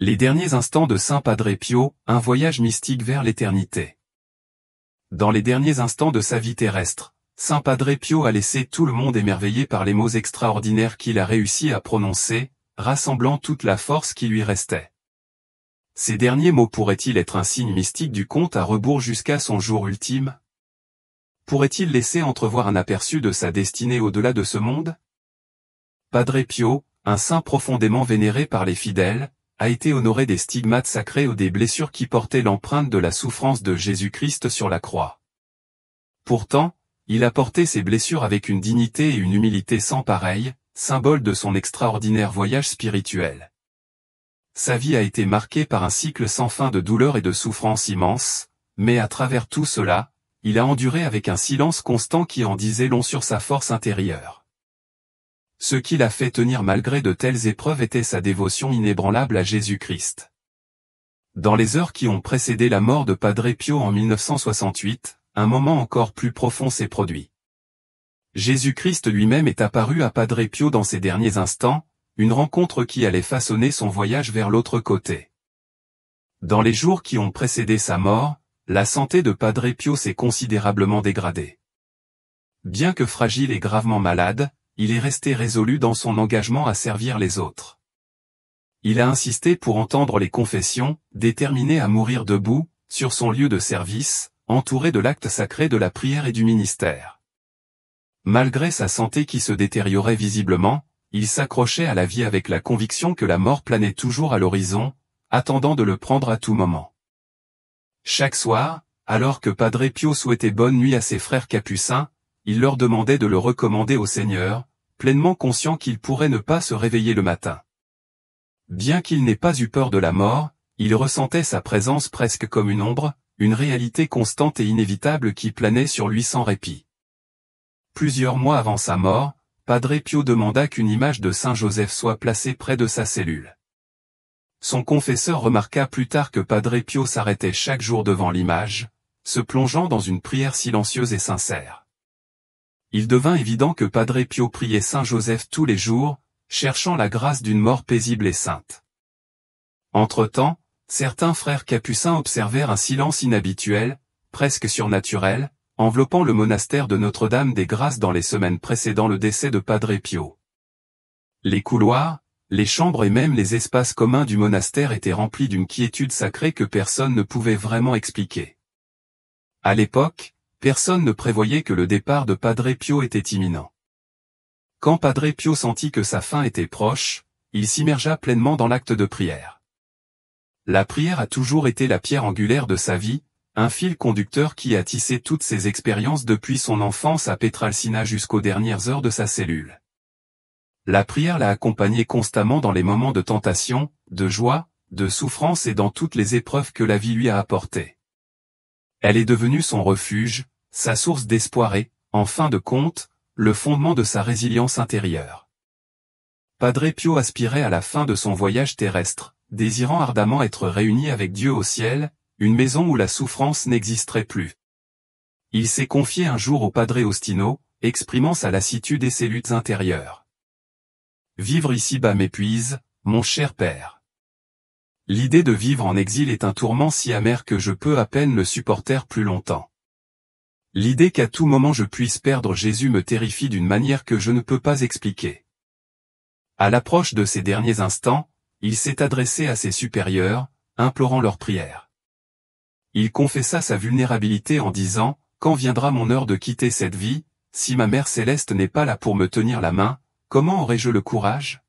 Les derniers instants de Saint Padre Pio, un voyage mystique vers l'éternité. Dans les derniers instants de sa vie terrestre, Saint Padre Pio a laissé tout le monde émerveillé par les mots extraordinaires qu'il a réussi à prononcer, rassemblant toute la force qui lui restait. Ces derniers mots pourraient-ils être un signe mystique du compte à rebours jusqu'à son jour ultime? Pourrait-il laisser entrevoir un aperçu de sa destinée au-delà de ce monde? Padre Pio, un saint profondément vénéré par les fidèles, a été honoré des stigmates sacrés ou des blessures qui portaient l'empreinte de la souffrance de Jésus-Christ sur la croix. Pourtant, il a porté ces blessures avec une dignité et une humilité sans pareille, symbole de son extraordinaire voyage spirituel. Sa vie a été marquée par un cycle sans fin de douleurs et de souffrances immenses, mais à travers tout cela, il a enduré avec un silence constant qui en disait long sur sa force intérieure. Ce qui l'a fait tenir malgré de telles épreuves était sa dévotion inébranlable à Jésus-Christ. Dans les heures qui ont précédé la mort de Padre Pio en 1968, un moment encore plus profond s'est produit. Jésus-Christ lui-même est apparu à Padre Pio dans ses derniers instants, une rencontre qui allait façonner son voyage vers l'autre côté. Dans les jours qui ont précédé sa mort, la santé de Padre Pio s'est considérablement dégradée. Bien que fragile et gravement malade, il est resté résolu dans son engagement à servir les autres. Il a insisté pour entendre les confessions, déterminé à mourir debout, sur son lieu de service, entouré de l'acte sacré de la prière et du ministère. Malgré sa santé qui se détériorait visiblement, il s'accrochait à la vie avec la conviction que la mort planait toujours à l'horizon, attendant de le prendre à tout moment. Chaque soir, alors que Padre Pio souhaitait bonne nuit à ses frères capucins, il leur demandait de le recommander au Seigneur, pleinement conscient qu'il pourrait ne pas se réveiller le matin. Bien qu'il n'ait pas eu peur de la mort, il ressentait sa présence presque comme une ombre, une réalité constante et inévitable qui planait sur lui sans répit. Plusieurs mois avant sa mort, Padre Pio demanda qu'une image de Saint Joseph soit placée près de sa cellule. Son confesseur remarqua plus tard que Padre Pio s'arrêtait chaque jour devant l'image, se plongeant dans une prière silencieuse et sincère. Il devint évident que Padre Pio priait Saint Joseph tous les jours, cherchant la grâce d'une mort paisible et sainte. Entre-temps, certains frères capucins observèrent un silence inhabituel, presque surnaturel, enveloppant le monastère de Notre-Dame des Grâces dans les semaines précédant le décès de Padre Pio. Les couloirs, les chambres et même les espaces communs du monastère étaient remplis d'une quiétude sacrée que personne ne pouvait vraiment expliquer. À l'époque, personne ne prévoyait que le départ de Padre Pio était imminent. Quand Padre Pio sentit que sa fin était proche, il s'immergea pleinement dans l'acte de prière. La prière a toujours été la pierre angulaire de sa vie, un fil conducteur qui a tissé toutes ses expériences depuis son enfance à Pietralcina jusqu'aux dernières heures de sa cellule. La prière l'a accompagné constamment dans les moments de tentation, de joie, de souffrance et dans toutes les épreuves que la vie lui a apportées. Elle est devenue son refuge, sa source d'espoir et, en fin de compte, le fondement de sa résilience intérieure. Padre Pio aspirait à la fin de son voyage terrestre, désirant ardemment être réuni avec Dieu au ciel, une maison où la souffrance n'existerait plus. Il s'est confié un jour au Padre Ostino, exprimant sa lassitude et ses luttes intérieures. « Vivre ici-bas m'épuise, mon cher père. L'idée de vivre en exil est un tourment si amer que je peux à peine le supporter plus longtemps. L'idée qu'à tout moment je puisse perdre Jésus me terrifie d'une manière que je ne peux pas expliquer. » À l'approche de ces derniers instants, il s'est adressé à ses supérieurs, implorant leur prière. Il confessa sa vulnérabilité en disant « Quand viendra mon heure de quitter cette vie, si ma Mère Céleste n'est pas là pour me tenir la main, comment aurai-je le courage ?»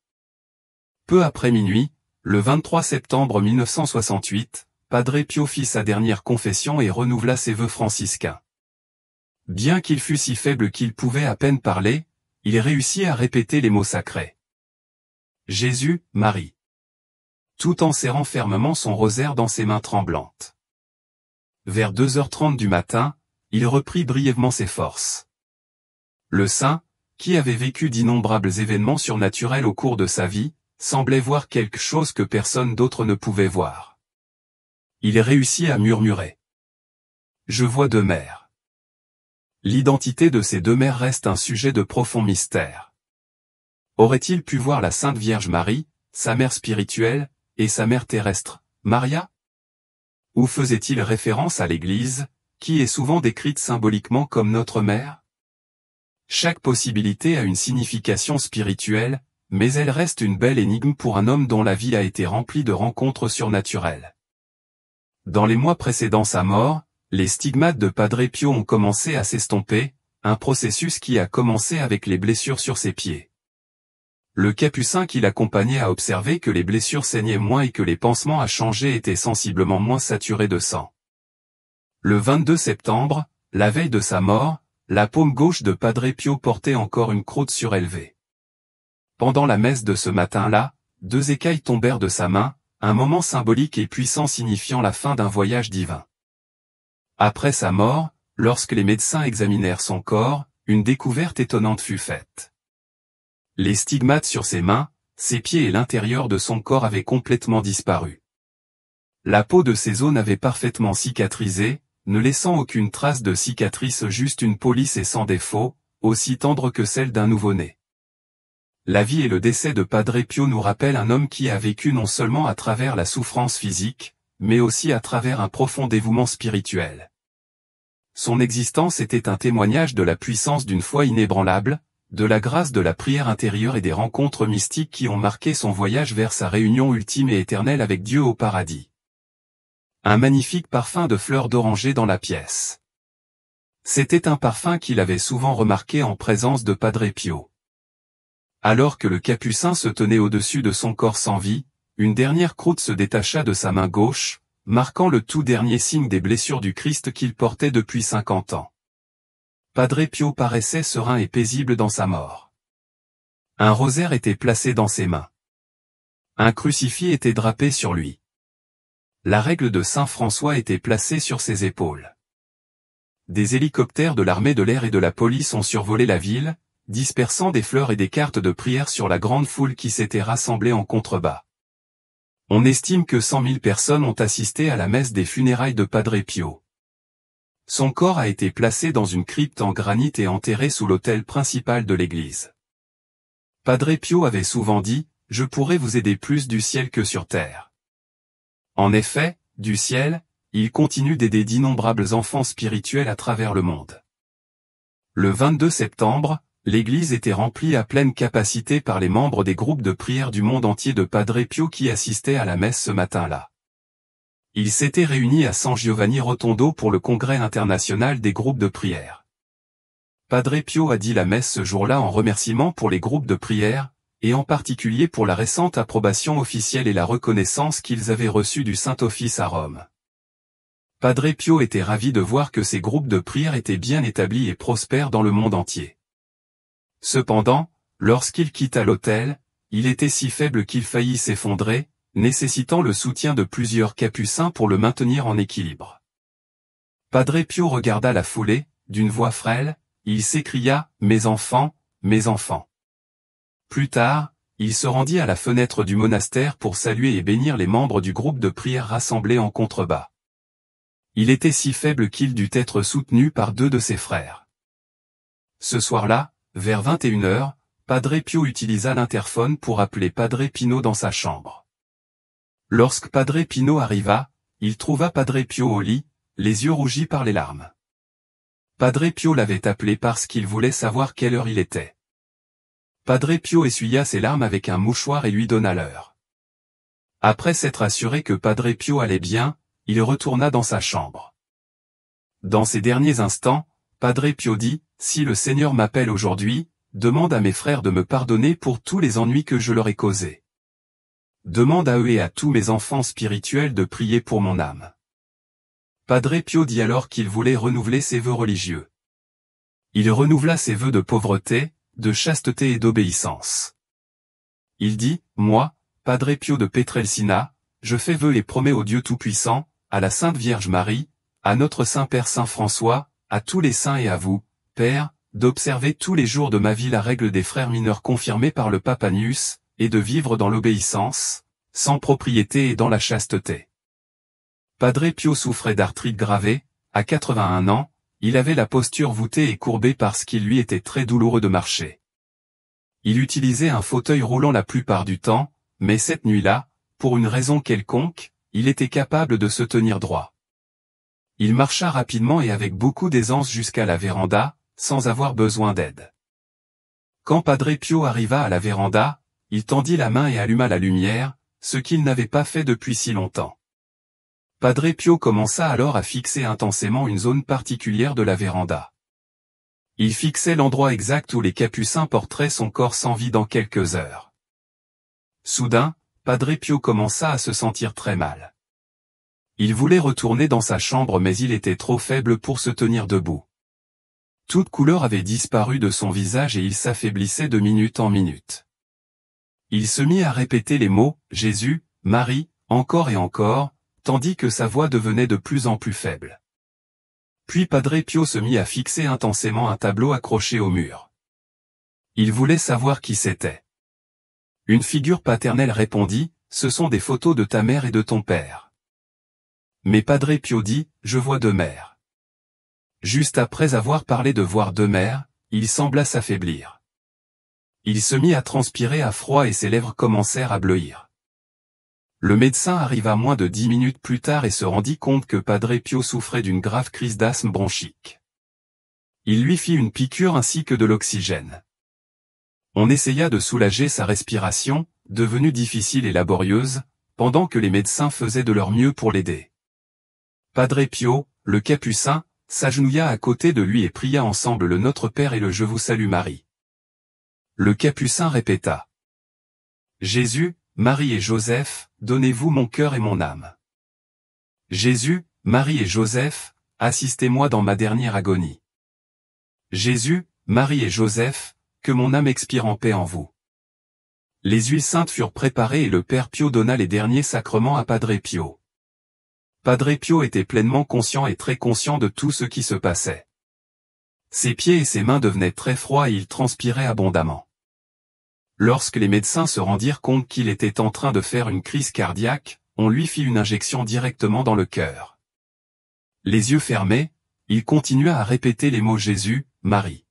Peu après minuit, le 23 septembre 1968, Padre Pio fit sa dernière confession et renouvela ses vœux franciscains. Bien qu'il fût si faible qu'il pouvait à peine parler, il réussit à répéter les mots sacrés. Jésus, Marie. Tout en serrant fermement son rosaire dans ses mains tremblantes. Vers 2h30 du matin, il reprit brièvement ses forces. Le saint, qui avait vécu d'innombrables événements surnaturels au cours de sa vie, semblait voir quelque chose que personne d'autre ne pouvait voir. Il réussit à murmurer. « Je vois deux mères. » L'identité de ces deux mères reste un sujet de profond mystère. Aurait-il pu voir la Sainte Vierge Marie, sa mère spirituelle, et sa mère terrestre, Maria? Ou faisait-il référence à l'Église, qui est souvent décrite symboliquement comme notre mère? Chaque possibilité a une signification spirituelle, mais elle reste une belle énigme pour un homme dont la vie a été remplie de rencontres surnaturelles. Dans les mois précédant sa mort, les stigmates de Padre Pio ont commencé à s'estomper, un processus qui a commencé avec les blessures sur ses pieds. Le capucin qui l'accompagnait a observé que les blessures saignaient moins et que les pansements à changer étaient sensiblement moins saturés de sang. Le 22 septembre, la veille de sa mort, la paume gauche de Padre Pio portait encore une croûte surélevée. Pendant la messe de ce matin-là, 2 écailles tombèrent de sa main, un moment symbolique et puissant signifiant la fin d'un voyage divin. Après sa mort, lorsque les médecins examinèrent son corps, une découverte étonnante fut faite. Les stigmates sur ses mains, ses pieds et l'intérieur de son corps avaient complètement disparu. La peau de ses os avait parfaitement cicatrisé, ne laissant aucune trace de cicatrice, juste une peau lisse et sans défaut, aussi tendre que celle d'un nouveau-né. La vie et le décès de Padre Pio nous rappellent un homme qui a vécu non seulement à travers la souffrance physique, mais aussi à travers un profond dévouement spirituel. Son existence était un témoignage de la puissance d'une foi inébranlable, de la grâce de la prière intérieure et des rencontres mystiques qui ont marqué son voyage vers sa réunion ultime et éternelle avec Dieu au paradis. Un magnifique parfum de fleurs d'oranger dans la pièce. C'était un parfum qu'il avait souvent remarqué en présence de Padre Pio. Alors que le capucin se tenait au-dessus de son corps sans vie, une dernière croûte se détacha de sa main gauche, marquant le tout dernier signe des blessures du Christ qu'il portait depuis 50 ans. Padre Pio paraissait serein et paisible dans sa mort. Un rosaire était placé dans ses mains. Un crucifix était drapé sur lui. La règle de Saint François était placée sur ses épaules. Des hélicoptères de l'armée de l'air et de la police ont survolé la ville, dispersant des fleurs et des cartes de prière sur la grande foule qui s'était rassemblée en contrebas. On estime que 100 000 personnes ont assisté à la messe des funérailles de Padre Pio. Son corps a été placé dans une crypte en granit et enterré sous l'autel principal de l'église. Padre Pio avait souvent dit, « Je pourrais vous aider plus du ciel que sur terre ». En effet, du ciel, il continue d'aider d'innombrables enfants spirituels à travers le monde. Le 22 septembre, l'église était remplie à pleine capacité par les membres des groupes de prière du monde entier de Padre Pio qui assistaient à la messe ce matin-là. Ils s'étaient réunis à San Giovanni Rotondo pour le congrès international des groupes de prière. Padre Pio a dit la messe ce jour-là en remerciement pour les groupes de prière, et en particulier pour la récente approbation officielle et la reconnaissance qu'ils avaient reçue du Saint-Office à Rome. Padre Pio était ravi de voir que ces groupes de prière étaient bien établis et prospères dans le monde entier. Cependant, lorsqu'il quitta l'autel, il était si faible qu'il faillit s'effondrer, nécessitant le soutien de plusieurs capucins pour le maintenir en équilibre. Padre Pio regarda la foulée, d'une voix frêle, il s'écria « Mes enfants, mes enfants ». Plus tard, il se rendit à la fenêtre du monastère pour saluer et bénir les membres du groupe de prière rassemblés en contrebas. Il était si faible qu'il dut être soutenu par 2 de ses frères. Ce soir-là, vers 21h, Padre Pio utilisa l'interphone pour appeler Padre Pino dans sa chambre. Lorsque Padre Pino arriva, il trouva Padre Pio au lit, les yeux rougis par les larmes. Padre Pio l'avait appelé parce qu'il voulait savoir quelle heure il était. Padre Pio essuya ses larmes avec un mouchoir et lui donna l'heure. Après s'être assuré que Padre Pio allait bien, il retourna dans sa chambre. Dans ces derniers instants, Padre Pio dit, « Si le Seigneur m'appelle aujourd'hui, demande à mes frères de me pardonner pour tous les ennuis que je leur ai causés. Demande à eux et à tous mes enfants spirituels de prier pour mon âme. » Padre Pio dit alors qu'il voulait renouveler ses vœux religieux. Il renouvela ses vœux de pauvreté, de chasteté et d'obéissance. Il dit, « Moi, Padre Pio de Pietrelcina, je fais vœu et promets au Dieu Tout-Puissant, à la Sainte Vierge Marie, à notre Saint-Père Saint François, à tous les saints et à vous, Père, d'observer tous les jours de ma vie la règle des frères mineurs confirmée par le pape Anius, et de vivre dans l'obéissance, sans propriété et dans la chasteté. » Padre Pio souffrait d'arthrite gravée, à 81 ans, il avait la posture voûtée et courbée parce qu'il lui était très douloureux de marcher. Il utilisait un fauteuil roulant la plupart du temps, mais cette nuit-là, pour une raison quelconque, il était capable de se tenir droit. Il marcha rapidement et avec beaucoup d'aisance jusqu'à la véranda, sans avoir besoin d'aide. Quand Padre Pio arriva à la véranda, il tendit la main et alluma la lumière, ce qu'il n'avait pas fait depuis si longtemps. Padre Pio commença alors à fixer intensément une zone particulière de la véranda. Il fixait l'endroit exact où les capucins porteraient son corps sans vie dans quelques heures. Soudain, Padre Pio commença à se sentir très mal. Il voulait retourner dans sa chambre mais il était trop faible pour se tenir debout. Toute couleur avait disparu de son visage et il s'affaiblissait de minute en minute. Il se mit à répéter les mots « Jésus, Marie », encore et encore, tandis que sa voix devenait de plus en plus faible. Puis Padre Pio se mit à fixer intensément un tableau accroché au mur. Il voulait savoir qui c'était. Une figure paternelle répondit « Ce sont des photos de ta mère et de ton père ». Mais Padre Pio dit « Je vois deux mères ». Juste après avoir parlé de voir deux mères, il sembla s'affaiblir. Il se mit à transpirer à froid et ses lèvres commencèrent à bleuir. Le médecin arriva moins de 10 minutes plus tard et se rendit compte que Padre Pio souffrait d'une grave crise d'asthme bronchique. Il lui fit une piqûre ainsi que de l'oxygène. On essaya de soulager sa respiration, devenue difficile et laborieuse, pendant que les médecins faisaient de leur mieux pour l'aider. Padre Pio, le capucin, s'agenouilla à côté de lui et pria ensemble le Notre Père et le Je vous salue Marie. Le capucin répéta. Jésus, Marie et Joseph, donnez-vous mon cœur et mon âme. Jésus, Marie et Joseph, assistez-moi dans ma dernière agonie. Jésus, Marie et Joseph, que mon âme expire en paix en vous. Les huiles saintes furent préparées et le Père Pio donna les derniers sacrements à Padre Pio. Padre Pio était pleinement conscient et très conscient de tout ce qui se passait. Ses pieds et ses mains devenaient très froids et il transpirait abondamment. Lorsque les médecins se rendirent compte qu'il était en train de faire une crise cardiaque, on lui fit une injection directement dans le cœur. Les yeux fermés, il continua à répéter les mots Jésus, Marie.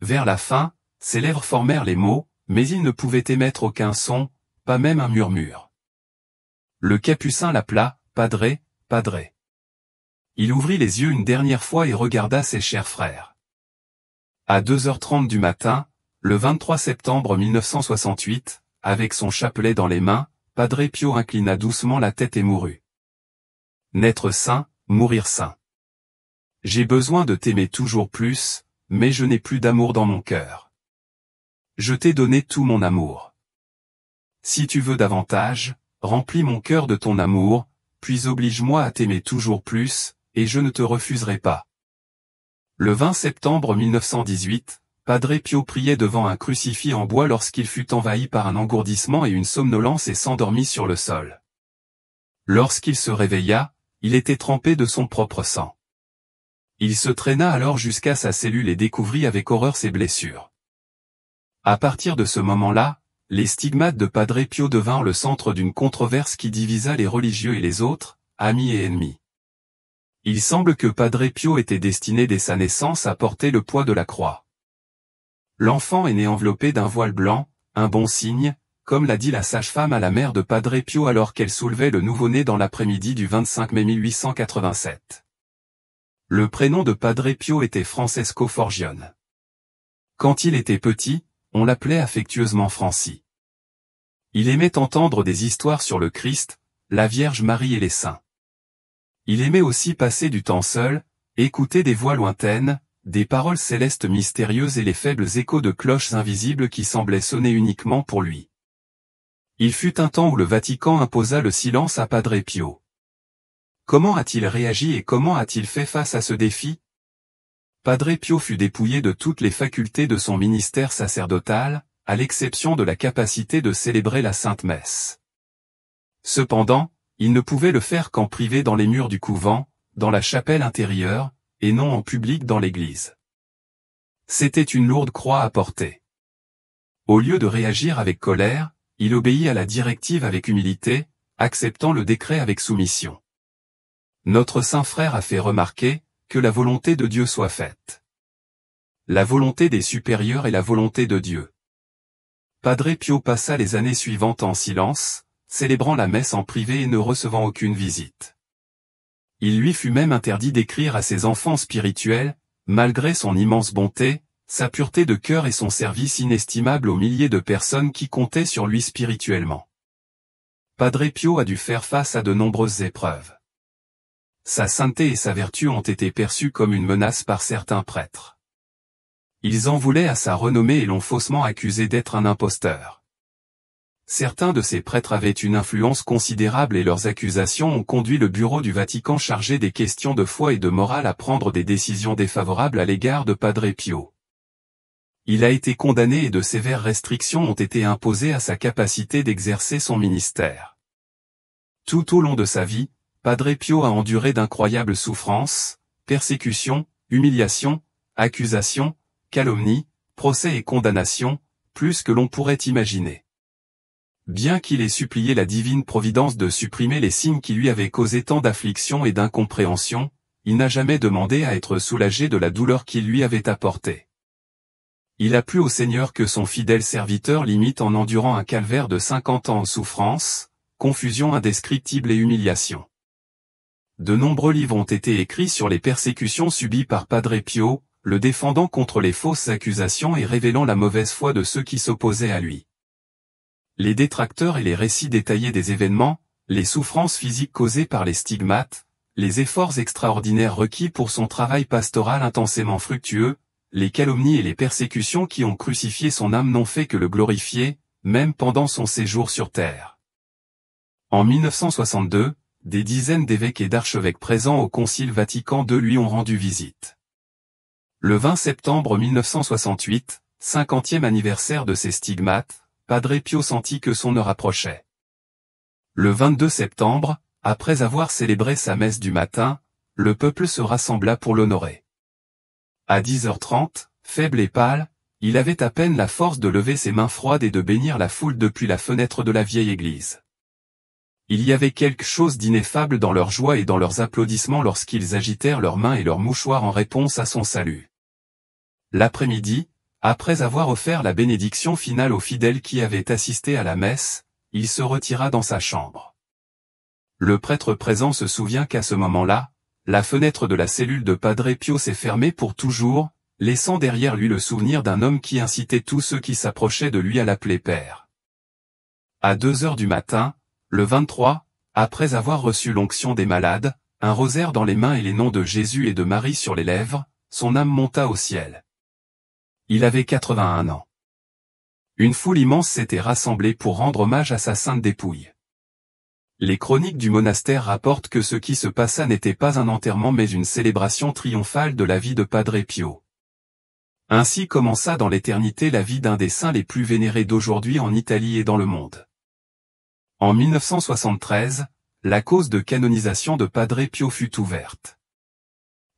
Vers la fin, ses lèvres formèrent les mots, mais il ne pouvait émettre aucun son, pas même un murmure. Le capucin l'appela, Padre, Padre. Il ouvrit les yeux une dernière fois et regarda ses chers frères. À 2h30 du matin, le 23 septembre 1968, avec son chapelet dans les mains, Padre Pio inclina doucement la tête et mourut. Naître saint, mourir saint. J'ai besoin de t'aimer toujours plus, mais je n'ai plus d'amour dans mon cœur. Je t'ai donné tout mon amour. Si tu veux davantage, remplis mon cœur de ton amour, puis oblige-moi à t'aimer toujours plus, et je ne te refuserai pas. Le 20 septembre 1918, Padre Pio priait devant un crucifix en bois lorsqu'il fut envahi par un engourdissement et une somnolence et s'endormit sur le sol. Lorsqu'il se réveilla, il était trempé de son propre sang. Il se traîna alors jusqu'à sa cellule et découvrit avec horreur ses blessures. À partir de ce moment-là, les stigmates de Padre Pio devinrent le centre d'une controverse qui divisa les religieux et les autres, amis et ennemis. Il semble que Padre Pio était destiné dès sa naissance à porter le poids de la croix. L'enfant est né enveloppé d'un voile blanc, un bon signe, comme l'a dit la sage-femme à la mère de Padre Pio alors qu'elle soulevait le nouveau-né dans l'après-midi du 25 mai 1887. Le prénom de Padre Pio était Francesco Forgione. Quand il était petit, on l'appelait affectueusement Franci. Il aimait entendre des histoires sur le Christ, la Vierge Marie et les saints. Il aimait aussi passer du temps seul, écouter des voix lointaines, des paroles célestes mystérieuses et les faibles échos de cloches invisibles qui semblaient sonner uniquement pour lui. Il fut un temps où le Vatican imposa le silence à Padre Pio. Comment a-t-il réagi et comment a-t-il fait face à ce défi? Padre Pio fut dépouillé de toutes les facultés de son ministère sacerdotal, à l'exception de la capacité de célébrer la Sainte Messe. Cependant, il ne pouvait le faire qu'en privé dans les murs du couvent, dans la chapelle intérieure, et non en public dans l'église. C'était une lourde croix à porter. Au lieu de réagir avec colère, il obéit à la directive avec humilité, acceptant le décret avec soumission. Notre saint frère a fait remarquer, que la volonté de Dieu soit faite. La volonté des supérieurs est la volonté de Dieu. Padre Pio passa les années suivantes en silence, célébrant la messe en privé et ne recevant aucune visite. Il lui fut même interdit d'écrire à ses enfants spirituels, malgré son immense bonté, sa pureté de cœur et son service inestimable aux milliers de personnes qui comptaient sur lui spirituellement. Padre Pio a dû faire face à de nombreuses épreuves. Sa sainteté et sa vertu ont été perçues comme une menace par certains prêtres. Ils en voulaient à sa renommée et l'ont faussement accusé d'être un imposteur. Certains de ces prêtres avaient une influence considérable et leurs accusations ont conduit le bureau du Vatican chargé des questions de foi et de morale à prendre des décisions défavorables à l'égard de Padre Pio. Il a été condamné et de sévères restrictions ont été imposées à sa capacité d'exercer son ministère. Tout au long de sa vie, Padre Pio a enduré d'incroyables souffrances, persécutions, humiliations, accusations, calomnies, procès et condamnations, plus que l'on pourrait imaginer. Bien qu'il ait supplié la divine providence de supprimer les signes qui lui avaient causé tant d'affliction et d'incompréhension, il n'a jamais demandé à être soulagé de la douleur qu'il lui avait apportée. Il a plu au Seigneur que son fidèle serviteur l'imite en endurant un calvaire de 50 ans en souffrance, confusion indescriptible et humiliation. De nombreux livres ont été écrits sur les persécutions subies par Padre Pio, le défendant contre les fausses accusations et révélant la mauvaise foi de ceux qui s'opposaient à lui. Les détracteurs et les récits détaillés des événements, les souffrances physiques causées par les stigmates, les efforts extraordinaires requis pour son travail pastoral intensément fructueux, les calomnies et les persécutions qui ont crucifié son âme n'ont fait que le glorifier, même pendant son séjour sur terre. En 1962, des dizaines d'évêques et d'archevêques présents au Concile Vatican II lui ont rendu visite. Le 20 septembre 1968, 50e anniversaire de ses stigmates, Padre Pio sentit que son heure approchait. Le 22 septembre, après avoir célébré sa messe du matin, le peuple se rassembla pour l'honorer. À 10h30, faible et pâle, il avait à peine la force de lever ses mains froides et de bénir la foule depuis la fenêtre de la vieille église. Il y avait quelque chose d'ineffable dans leur joie et dans leurs applaudissements lorsqu'ils agitèrent leurs mains et leurs mouchoirs en réponse à son salut. L'après-midi, après avoir offert la bénédiction finale aux fidèles qui avaient assisté à la messe, il se retira dans sa chambre. Le prêtre présent se souvient qu'à ce moment-là, la fenêtre de la cellule de Padre Pio s'est fermée pour toujours, laissant derrière lui le souvenir d'un homme qui incitait tous ceux qui s'approchaient de lui à l'appeler père. À 2h du matin, le 23, après avoir reçu l'onction des malades, un rosaire dans les mains et les noms de Jésus et de Marie sur les lèvres, son âme monta au ciel. Il avait 81 ans. Une foule immense s'était rassemblée pour rendre hommage à sa sainte dépouille. Les chroniques du monastère rapportent que ce qui se passa n'était pas un enterrement mais une célébration triomphale de la vie de Padre Pio. Ainsi commença dans l'éternité la vie d'un des saints les plus vénérés d'aujourd'hui en Italie et dans le monde. En 1973, la cause de canonisation de Padre Pio fut ouverte.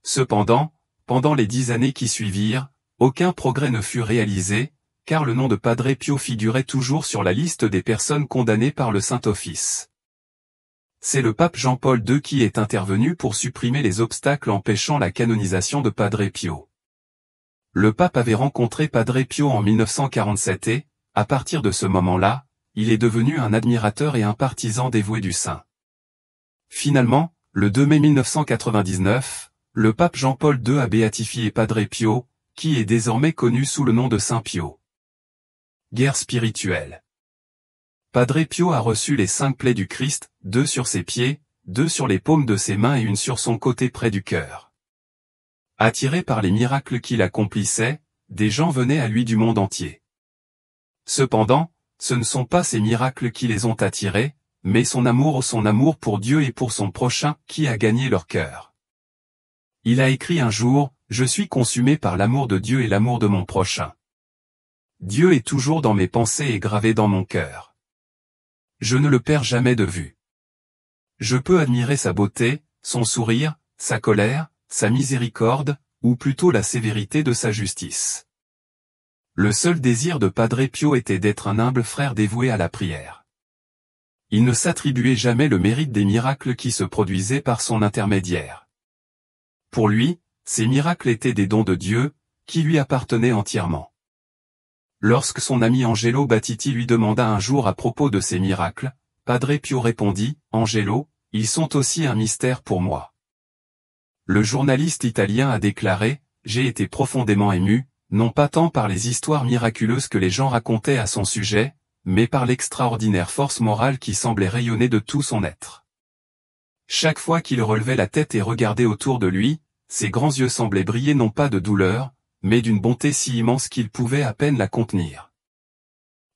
Cependant, pendant les 10 années qui suivirent, aucun progrès ne fut réalisé, car le nom de Padre Pio figurait toujours sur la liste des personnes condamnées par le Saint-Office. C'est le pape Jean-Paul II qui est intervenu pour supprimer les obstacles empêchant la canonisation de Padre Pio. Le pape avait rencontré Padre Pio en 1947 et, à partir de ce moment-là, il est devenu un admirateur et un partisan dévoué du saint. Finalement, le 2 mai 1999, le pape Jean-Paul II a béatifié Padre Pio, qui est désormais connu sous le nom de Saint Pio. Guerre spirituelle. Padre Pio a reçu les 5 plaies du Christ, 2 sur ses pieds, 2 sur les paumes de ses mains et une sur son côté près du cœur. Attiré par les miracles qu'il accomplissait, des gens venaient à lui du monde entier. Cependant, ce ne sont pas ces miracles qui les ont attirés, mais son amour pour Dieu et pour son prochain qui a gagné leur cœur. Il a écrit un jour, « Je suis consumé par l'amour de Dieu et l'amour de mon prochain. Dieu est toujours dans mes pensées et gravé dans mon cœur. Je ne le perds jamais de vue. Je peux admirer sa beauté, son sourire, sa colère, sa miséricorde, ou plutôt la sévérité de sa justice. » Le seul désir de Padre Pio était d'être un humble frère dévoué à la prière. Il ne s'attribuait jamais le mérite des miracles qui se produisaient par son intermédiaire. Pour lui, ces miracles étaient des dons de Dieu, qui lui appartenaient entièrement. Lorsque son ami Angelo Battiti lui demanda un jour à propos de ces miracles, Padre Pio répondit, « Angelo, ils sont aussi un mystère pour moi. » Le journaliste italien a déclaré, « J'ai été profondément ému, non pas tant par les histoires miraculeuses que les gens racontaient à son sujet, mais par l'extraordinaire force morale qui semblait rayonner de tout son être. Chaque fois qu'il relevait la tête et regardait autour de lui, ses grands yeux semblaient briller non pas de douleur, mais d'une bonté si immense qu'il pouvait à peine la contenir. »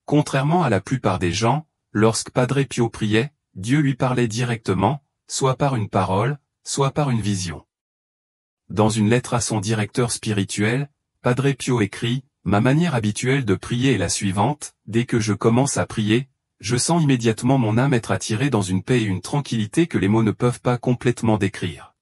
Contrairement à la plupart des gens, lorsque Padre Pio priait, Dieu lui parlait directement, soit par une parole, soit par une vision. Dans une lettre à son directeur spirituel, Padre Pio écrit, « Ma manière habituelle de prier est la suivante, dès que je commence à prier, je sens immédiatement mon âme être attirée dans une paix et une tranquillité que les mots ne peuvent pas complètement décrire.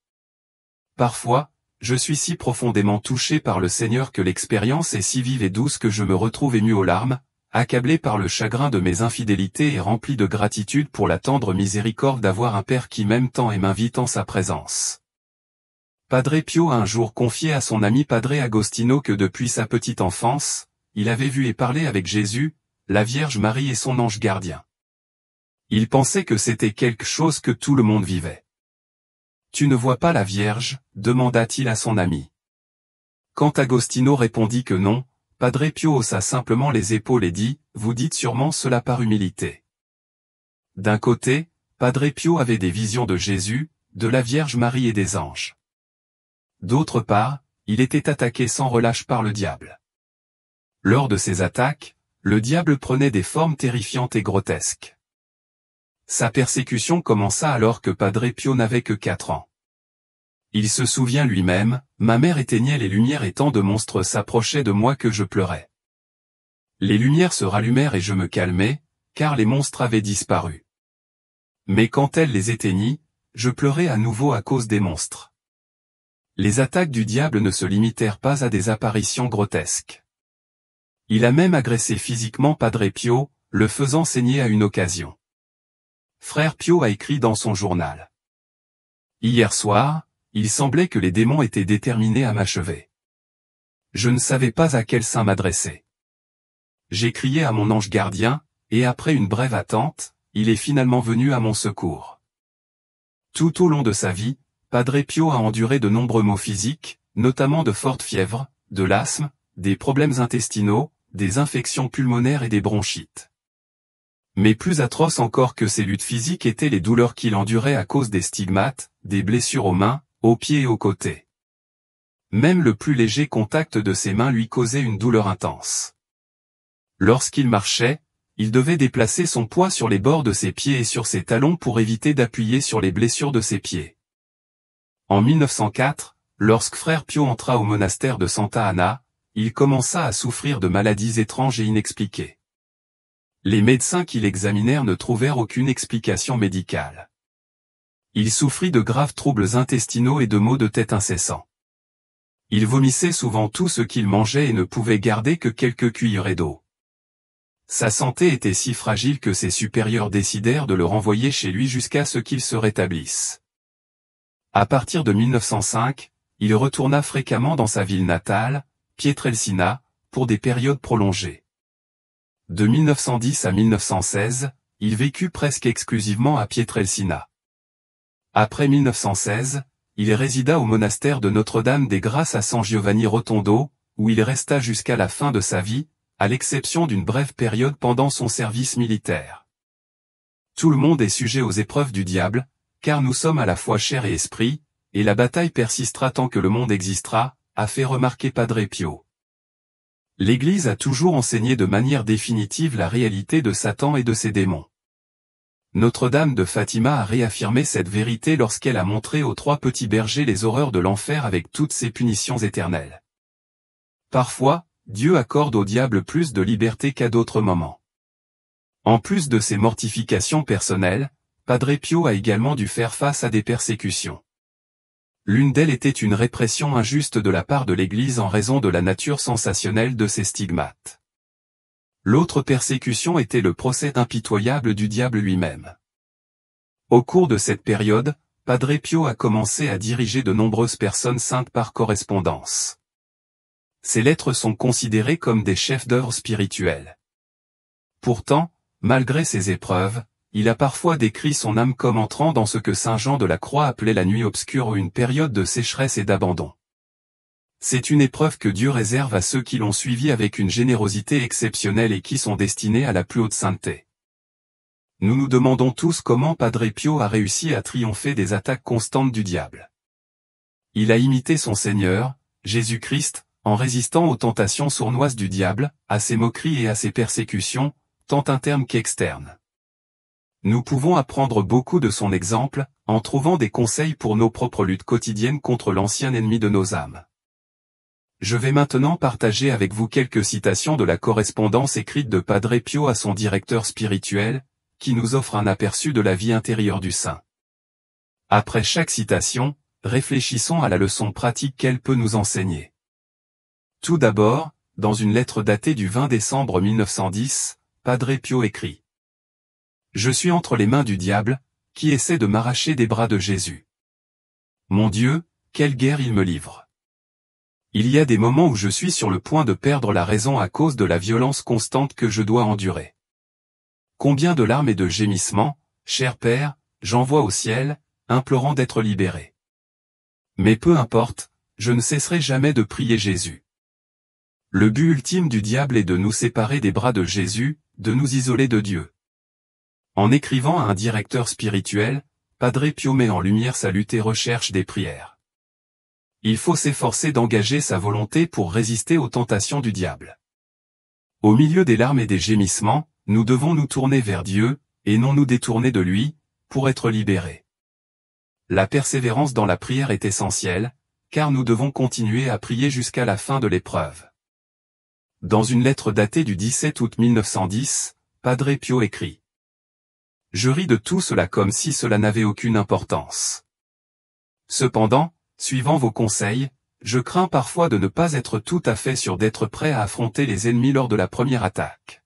Parfois, je suis si profondément touché par le Seigneur que l'expérience est si vive et douce que je me retrouve ému aux larmes, accablé par le chagrin de mes infidélités et rempli de gratitude pour la tendre miséricorde d'avoir un Père qui m'aime tant et m'invite en sa présence. » Padre Pio a un jour confié à son ami Padre Agostino que depuis sa petite enfance, il avait vu et parlé avec Jésus, la Vierge Marie et son ange gardien. Il pensait que c'était quelque chose que tout le monde vivait. « Tu ne vois pas la Vierge ?» demanda-t-il à son ami. Quand Agostino répondit que non, Padre Pio haussa simplement les épaules et dit, « Vous dites sûrement cela par humilité. » D'un côté, Padre Pio avait des visions de Jésus, de la Vierge Marie et des anges. D'autre part, il était attaqué sans relâche par le diable. Lors de ces attaques, le diable prenait des formes terrifiantes et grotesques. Sa persécution commença alors que Padre Pio n'avait que 4 ans. Il se souvient lui-même, « Ma mère éteignait les lumières et tant de monstres s'approchaient de moi que je pleurais. Les lumières se rallumèrent et je me calmai, car les monstres avaient disparu. Mais quand elle les éteignit, je pleurais à nouveau à cause des monstres. » Les attaques du diable ne se limitèrent pas à des apparitions grotesques. Il a même agressé physiquement Padre Pio, le faisant saigner à une occasion. Frère Pio a écrit dans son journal. « Hier soir, il semblait que les démons étaient déterminés à m'achever. Je ne savais pas à quel saint m'adresser. J'ai crié à mon ange gardien, et après une brève attente, il est finalement venu à mon secours. » Tout au long de sa vie, Padre Pio a enduré de nombreux maux physiques, notamment de fortes fièvres, de l'asthme, des problèmes intestinaux, des infections pulmonaires et des bronchites. Mais plus atroces encore que ces luttes physiques étaient les douleurs qu'il endurait à cause des stigmates, des blessures aux mains, aux pieds et aux côtés. Même le plus léger contact de ses mains lui causait une douleur intense. Lorsqu'il marchait, il devait déplacer son poids sur les bords de ses pieds et sur ses talons pour éviter d'appuyer sur les blessures de ses pieds. En 1904, lorsque Frère Pio entra au monastère de Santa Anna, il commença à souffrir de maladies étranges et inexpliquées. Les médecins qui l'examinèrent ne trouvèrent aucune explication médicale. Il souffrit de graves troubles intestinaux et de maux de tête incessants. Il vomissait souvent tout ce qu'il mangeait et ne pouvait garder que quelques cuillerées d'eau. Sa santé était si fragile que ses supérieurs décidèrent de le renvoyer chez lui jusqu'à ce qu'il se rétablisse. À partir de 1905, il retourna fréquemment dans sa ville natale, Pietrelcina, pour des périodes prolongées. De 1910 à 1916, il vécut presque exclusivement à Pietrelcina. Après 1916, il résida au monastère de Notre-Dame des Grâces à San Giovanni Rotondo, où il resta jusqu'à la fin de sa vie, à l'exception d'une brève période pendant son service militaire. Tout le monde est sujet aux épreuves du diable, car nous sommes à la fois chair et esprit, et la bataille persistera tant que le monde existera, a fait remarquer Padre Pio. L'Église a toujours enseigné de manière définitive la réalité de Satan et de ses démons. Notre-Dame de Fatima a réaffirmé cette vérité lorsqu'elle a montré aux 3 petits bergers les horreurs de l'enfer avec toutes ses punitions éternelles. Parfois, Dieu accorde au diable plus de liberté qu'à d'autres moments. En plus de ses mortifications personnelles, Padre Pio a également dû faire face à des persécutions. L'une d'elles était une répression injuste de la part de l'Église en raison de la nature sensationnelle de ses stigmates. L'autre persécution était le procès impitoyable du diable lui-même. Au cours de cette période, Padre Pio a commencé à diriger de nombreuses personnes saintes par correspondance. Ces lettres sont considérées comme des chefs-d'œuvre spirituels. Pourtant, malgré ces épreuves, il a parfois décrit son âme comme entrant dans ce que saint Jean de la Croix appelait la nuit obscure ou une période de sécheresse et d'abandon. C'est une épreuve que Dieu réserve à ceux qui l'ont suivi avec une générosité exceptionnelle et qui sont destinés à la plus haute sainteté. Nous nous demandons tous comment Padre Pio a réussi à triompher des attaques constantes du diable. Il a imité son Seigneur, Jésus-Christ, en résistant aux tentations sournoises du diable, à ses moqueries et à ses persécutions, tant internes qu'externes. Nous pouvons apprendre beaucoup de son exemple, en trouvant des conseils pour nos propres luttes quotidiennes contre l'ancien ennemi de nos âmes. Je vais maintenant partager avec vous quelques citations de la correspondance écrite de Padre Pio à son directeur spirituel, qui nous offre un aperçu de la vie intérieure du saint. Après chaque citation, réfléchissons à la leçon pratique qu'elle peut nous enseigner. Tout d'abord, dans une lettre datée du 20 décembre 1910, Padre Pio écrit : « Je suis entre les mains du diable, qui essaie de m'arracher des bras de Jésus. Mon Dieu, quelle guerre il me livre. Il y a des moments où je suis sur le point de perdre la raison à cause de la violence constante que je dois endurer. Combien de larmes et de gémissements, cher Père, j'envoie au ciel, implorant d'être libéré. Mais peu importe, je ne cesserai jamais de prier Jésus. Le but ultime du diable est de nous séparer des bras de Jésus, de nous isoler de Dieu. » En écrivant à un directeur spirituel, Padre Pio met en lumière sa lutte et recherche des prières. Il faut s'efforcer d'engager sa volonté pour résister aux tentations du diable. Au milieu des larmes et des gémissements, nous devons nous tourner vers Dieu, et non nous détourner de lui, pour être libérés. La persévérance dans la prière est essentielle, car nous devons continuer à prier jusqu'à la fin de l'épreuve. Dans une lettre datée du 17 août 1910, Padre Pio écrit : « Je ris de tout cela comme si cela n'avait aucune importance. Cependant, suivant vos conseils, je crains parfois de ne pas être tout à fait sûr d'être prêt à affronter les ennemis lors de la première attaque. »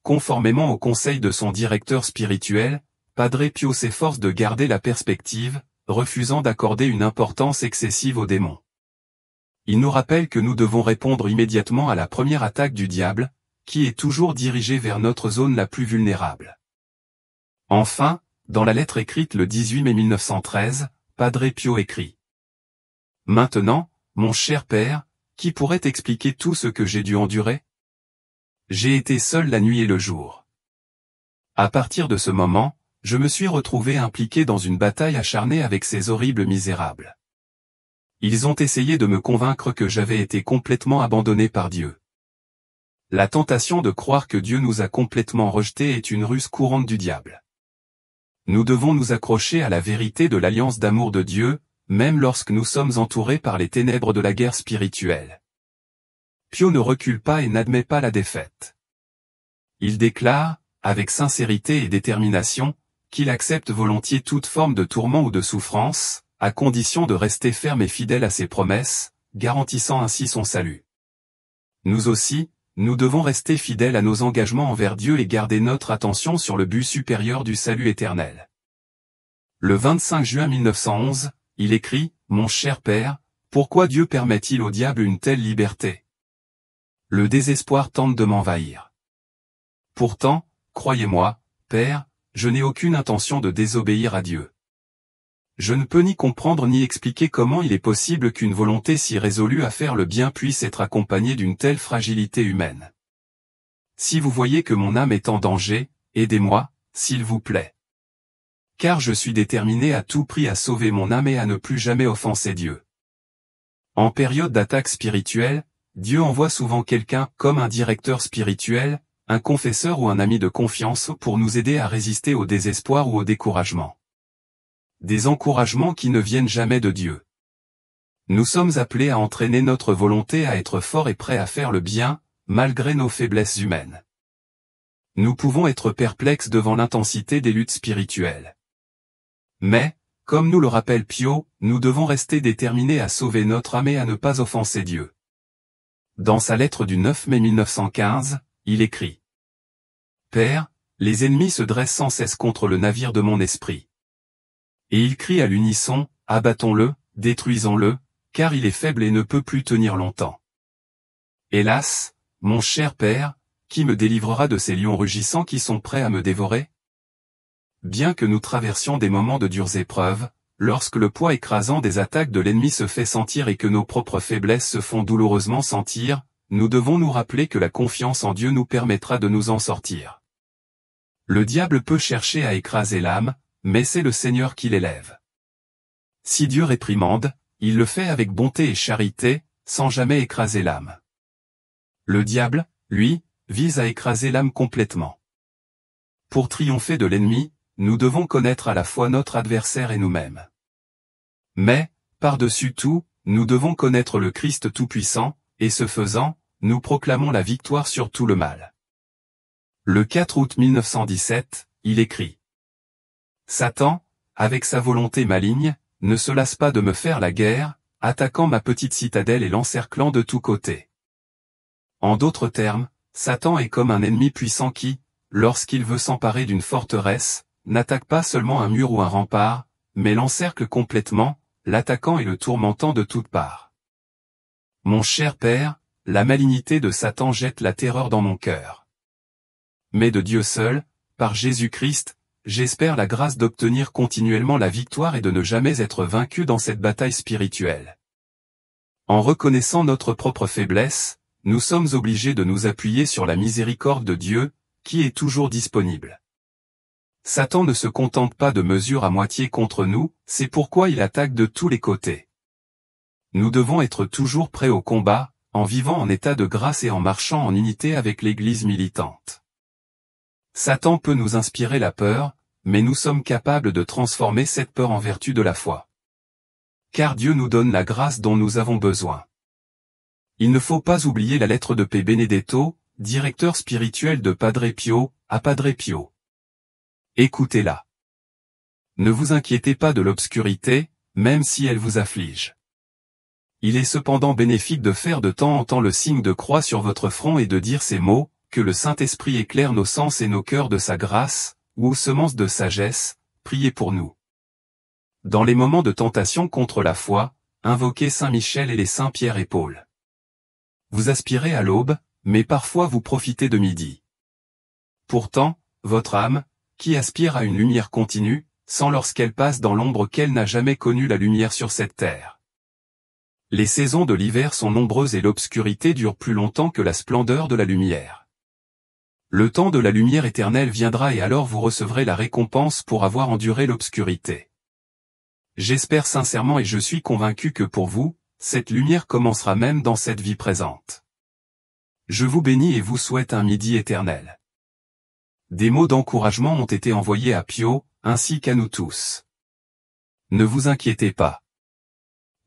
Conformément aux conseils de son directeur spirituel, Padre Pio s'efforce de garder la perspective, refusant d'accorder une importance excessive aux démons. Il nous rappelle que nous devons répondre immédiatement à la première attaque du diable, qui est toujours dirigée vers notre zone la plus vulnérable. Enfin, dans la lettre écrite le 18 mai 1913, Padre Pio écrit : « Maintenant, mon cher Père, qui pourrait expliquer tout ce que j'ai dû endurer ? J'ai été seul la nuit et le jour. À partir de ce moment, je me suis retrouvé impliqué dans une bataille acharnée avec ces horribles misérables. Ils ont essayé de me convaincre que j'avais été complètement abandonné par Dieu. La tentation de croire que Dieu nous a complètement rejetés est une ruse courante du diable. Nous devons nous accrocher à la vérité de l'alliance d'amour de Dieu, même lorsque nous sommes entourés par les ténèbres de la guerre spirituelle. » Pio ne recule pas et n'admet pas la défaite. Il déclare, avec sincérité et détermination, qu'il accepte volontiers toute forme de tourment ou de souffrance, à condition de rester ferme et fidèle à ses promesses, garantissant ainsi son salut. Nous aussi, nous devons rester fidèles à nos engagements envers Dieu et garder notre attention sur le but supérieur du salut éternel. Le 25 juin 1911, il écrit : « Mon cher Père, pourquoi Dieu permet-il au diable une telle liberté ? Le désespoir tente de m'envahir. Pourtant, croyez-moi, Père, je n'ai aucune intention de désobéir à Dieu. Je ne peux ni comprendre ni expliquer comment il est possible qu'une volonté si résolue à faire le bien puisse être accompagnée d'une telle fragilité humaine. Si vous voyez que mon âme est en danger, aidez-moi, s'il vous plaît. Car je suis déterminé à tout prix à sauver mon âme et à ne plus jamais offenser Dieu. » En période d'attaque spirituelle, Dieu envoie souvent quelqu'un, comme un directeur spirituel, un confesseur ou un ami de confiance pour nous aider à résister au désespoir ou au découragement. Des encouragements qui ne viennent jamais de Dieu. Nous sommes appelés à entraîner notre volonté à être forts et prêts à faire le bien, malgré nos faiblesses humaines. Nous pouvons être perplexes devant l'intensité des luttes spirituelles. Mais, comme nous le rappelle Pio, nous devons rester déterminés à sauver notre âme et à ne pas offenser Dieu. Dans sa lettre du 9 mai 1915, il écrit : « Père, les ennemis se dressent sans cesse contre le navire de mon esprit. Et ils crient à l'unisson, abattons-le, détruisons-le, car il est faible et ne peut plus tenir longtemps. Hélas, mon cher Père, qui me délivrera de ces lions rugissants qui sont prêts à me dévorer ? bien que nous traversions des moments de dures épreuves, lorsque le poids écrasant des attaques de l'ennemi se fait sentir et que nos propres faiblesses se font douloureusement sentir, nous devons nous rappeler que la confiance en Dieu nous permettra de nous en sortir. Le diable peut chercher à écraser l'âme, mais c'est le Seigneur qui l'élève. Si Dieu réprimande, il le fait avec bonté et charité, sans jamais écraser l'âme. Le diable, lui, vise à écraser l'âme complètement. Pour triompher de l'ennemi, nous devons connaître à la fois notre adversaire et nous-mêmes. Mais, par-dessus tout, nous devons connaître le Christ Tout-Puissant, et ce faisant, nous proclamons la victoire sur tout le mal. Le 4 août 1917, il écrit : Satan, avec sa volonté maligne, ne se lasse pas de me faire la guerre, attaquant ma petite citadelle et l'encerclant de tous côtés. En d'autres termes, Satan est comme un ennemi puissant qui, lorsqu'il veut s'emparer d'une forteresse, n'attaque pas seulement un mur ou un rempart, mais l'encercle complètement, l'attaquant et le tourmentant de toutes parts. Mon cher Père, la malignité de Satan jette la terreur dans mon cœur. Mais de Dieu seul, par Jésus-Christ, j'espère la grâce d'obtenir continuellement la victoire et de ne jamais être vaincu dans cette bataille spirituelle. En reconnaissant notre propre faiblesse, nous sommes obligés de nous appuyer sur la miséricorde de Dieu, qui est toujours disponible. Satan ne se contente pas de mesures à moitié contre nous, c'est pourquoi il attaque de tous les côtés. Nous devons être toujours prêts au combat, en vivant en état de grâce et en marchant en unité avec l'Église militante. Satan peut nous inspirer la peur, mais nous sommes capables de transformer cette peur en vertu de la foi. Car Dieu nous donne la grâce dont nous avons besoin. Il ne faut pas oublier la lettre de P. Benedetto, directeur spirituel de Padre Pio, à Padre Pio. Écoutez-la. Ne vous inquiétez pas de l'obscurité, même si elle vous afflige. Il est cependant bénéfique de faire de temps en temps le signe de croix sur votre front et de dire ces mots, que le Saint-Esprit éclaire nos sens et nos cœurs de sa grâce, ou aux semences de sagesse, priez pour nous. Dans les moments de tentation contre la foi, invoquez Saint Michel et les saints Pierre et Paul. Vous aspirez à l'aube, mais parfois vous profitez de midi. Pourtant, votre âme, qui aspire à une lumière continue, sent lorsqu'elle passe dans l'ombre qu'elle n'a jamais connu la lumière sur cette terre. Les saisons de l'hiver sont nombreuses et l'obscurité dure plus longtemps que la splendeur de la lumière. Le temps de la lumière éternelle viendra et alors vous recevrez la récompense pour avoir enduré l'obscurité. J'espère sincèrement et je suis convaincu que pour vous, cette lumière commencera même dans cette vie présente. Je vous bénis et vous souhaite un midi éternel. Des mots d'encouragement ont été envoyés à Pio, ainsi qu'à nous tous. Ne vous inquiétez pas.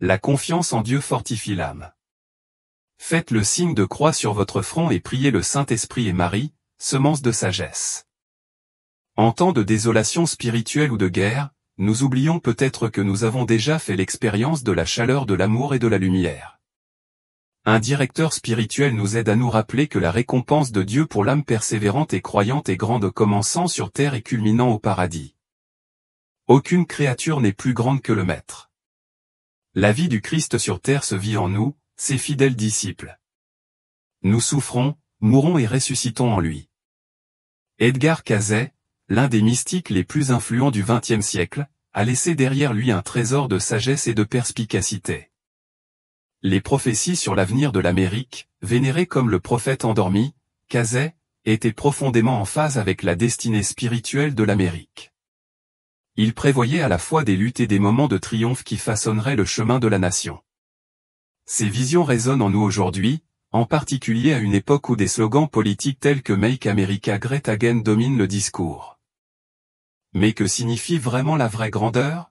La confiance en Dieu fortifie l'âme. Faites le signe de croix sur votre front et priez le Saint-Esprit et Marie, semence de sagesse. En temps de désolation spirituelle ou de guerre, nous oublions peut-être que nous avons déjà fait l'expérience de la chaleur de l'amour et de la lumière. Un directeur spirituel nous aide à nous rappeler que la récompense de Dieu pour l'âme persévérante et croyante est grande commençant sur terre et culminant au paradis. Aucune créature n'est plus grande que le Maître. La vie du Christ sur terre se vit en nous, ses fidèles disciples. Nous souffrons, mourons et ressuscitons en lui. Edgar Cayce, l'un des mystiques les plus influents du XXe siècle, a laissé derrière lui un trésor de sagesse et de perspicacité. Les prophéties sur l'avenir de l'Amérique, vénérées comme le prophète endormi, Cayce, étaient profondément en phase avec la destinée spirituelle de l'Amérique. Il prévoyait à la fois des luttes et des moments de triomphe qui façonneraient le chemin de la nation. Ces visions résonnent en nous aujourd'hui, en particulier à une époque où des slogans politiques tels que Make America Great Again dominent le discours. Mais que signifie vraiment la vraie grandeur ?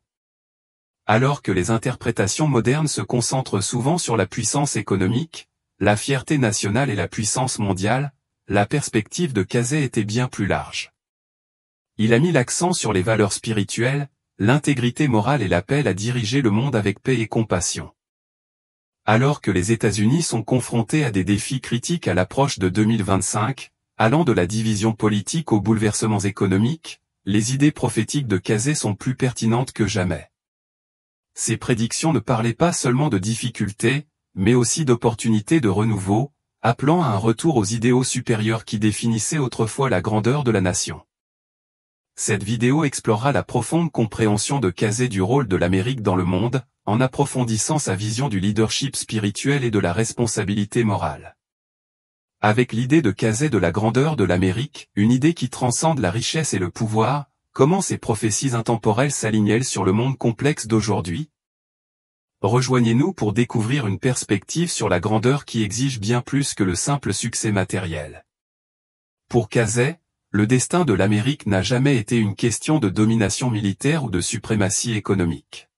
Alors que les interprétations modernes se concentrent souvent sur la puissance économique, la fierté nationale et la puissance mondiale, la perspective de Cayce était bien plus large. Il a mis l'accent sur les valeurs spirituelles, l'intégrité morale et l'appel à diriger le monde avec paix et compassion. Alors que les États-Unis sont confrontés à des défis critiques à l'approche de 2025, allant de la division politique aux bouleversements économiques, les idées prophétiques de Cayce sont plus pertinentes que jamais. Ces prédictions ne parlaient pas seulement de difficultés, mais aussi d'opportunités de renouveau, appelant à un retour aux idéaux supérieurs qui définissaient autrefois la grandeur de la nation. Cette vidéo explorera la profonde compréhension de Cazé du rôle de l'Amérique dans le monde, en approfondissant sa vision du leadership spirituel et de la responsabilité morale. Avec l'idée de Cazé de la grandeur de l'Amérique, une idée qui transcende la richesse et le pouvoir, comment ces prophéties intemporelles s'alignent-elles sur le monde complexe d'aujourd'hui? Rejoignez-nous pour découvrir une perspective sur la grandeur qui exige bien plus que le simple succès matériel. Pour Cazé, le destin de l'Amérique n'a jamais été une question de domination militaire ou de suprématie économique.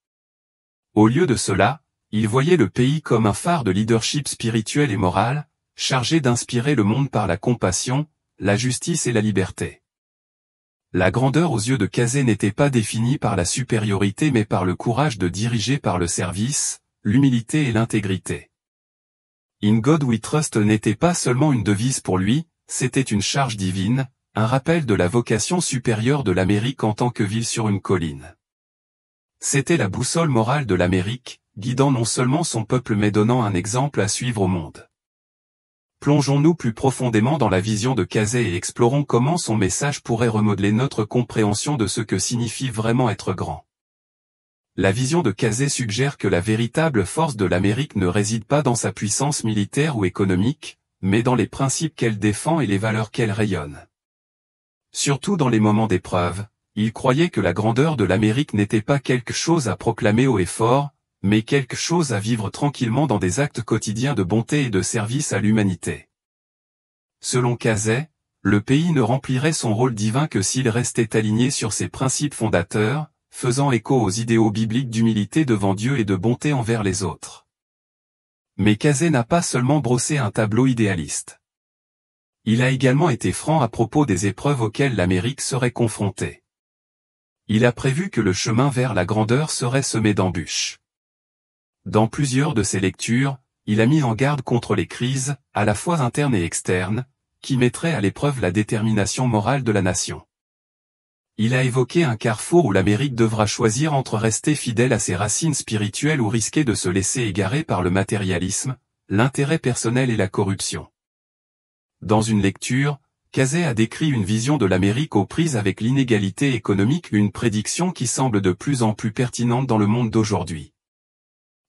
Au lieu de cela, il voyait le pays comme un phare de leadership spirituel et moral, chargé d'inspirer le monde par la compassion, la justice et la liberté. La grandeur aux yeux de Cazé n'était pas définie par la supériorité mais par le courage de diriger par le service, l'humilité et l'intégrité. In God We Trust n'était pas seulement une devise pour lui, c'était une charge divine, un rappel de la vocation supérieure de l'Amérique en tant que ville sur une colline. C'était la boussole morale de l'Amérique, guidant non seulement son peuple mais donnant un exemple à suivre au monde. Plongeons-nous plus profondément dans la vision de Cazé et explorons comment son message pourrait remodeler notre compréhension de ce que signifie vraiment être grand. La vision de Cazé suggère que la véritable force de l'Amérique ne réside pas dans sa puissance militaire ou économique, mais dans les principes qu'elle défend et les valeurs qu'elle rayonne. Surtout dans les moments d'épreuve, il croyait que la grandeur de l'Amérique n'était pas quelque chose à proclamer haut et fort, mais quelque chose à vivre tranquillement dans des actes quotidiens de bonté et de service à l'humanité. Selon Cazé, le pays ne remplirait son rôle divin que s'il restait aligné sur ses principes fondateurs, faisant écho aux idéaux bibliques d'humilité devant Dieu et de bonté envers les autres. Mais Cazé n'a pas seulement brossé un tableau idéaliste. Il a également été franc à propos des épreuves auxquelles l'Amérique serait confrontée. Il a prévu que le chemin vers la grandeur serait semé d'embûches. Dans plusieurs de ses lectures, il a mis en garde contre les crises, à la fois internes et externes, qui mettraient à l'épreuve la détermination morale de la nation. Il a évoqué un carrefour où l'Amérique devra choisir entre rester fidèle à ses racines spirituelles ou risquer de se laisser égarer par le matérialisme, l'intérêt personnel et la corruption. Dans une lecture, Cazé a décrit une vision de l'Amérique aux prises avec l'inégalité économique, une prédiction qui semble de plus en plus pertinente dans le monde d'aujourd'hui.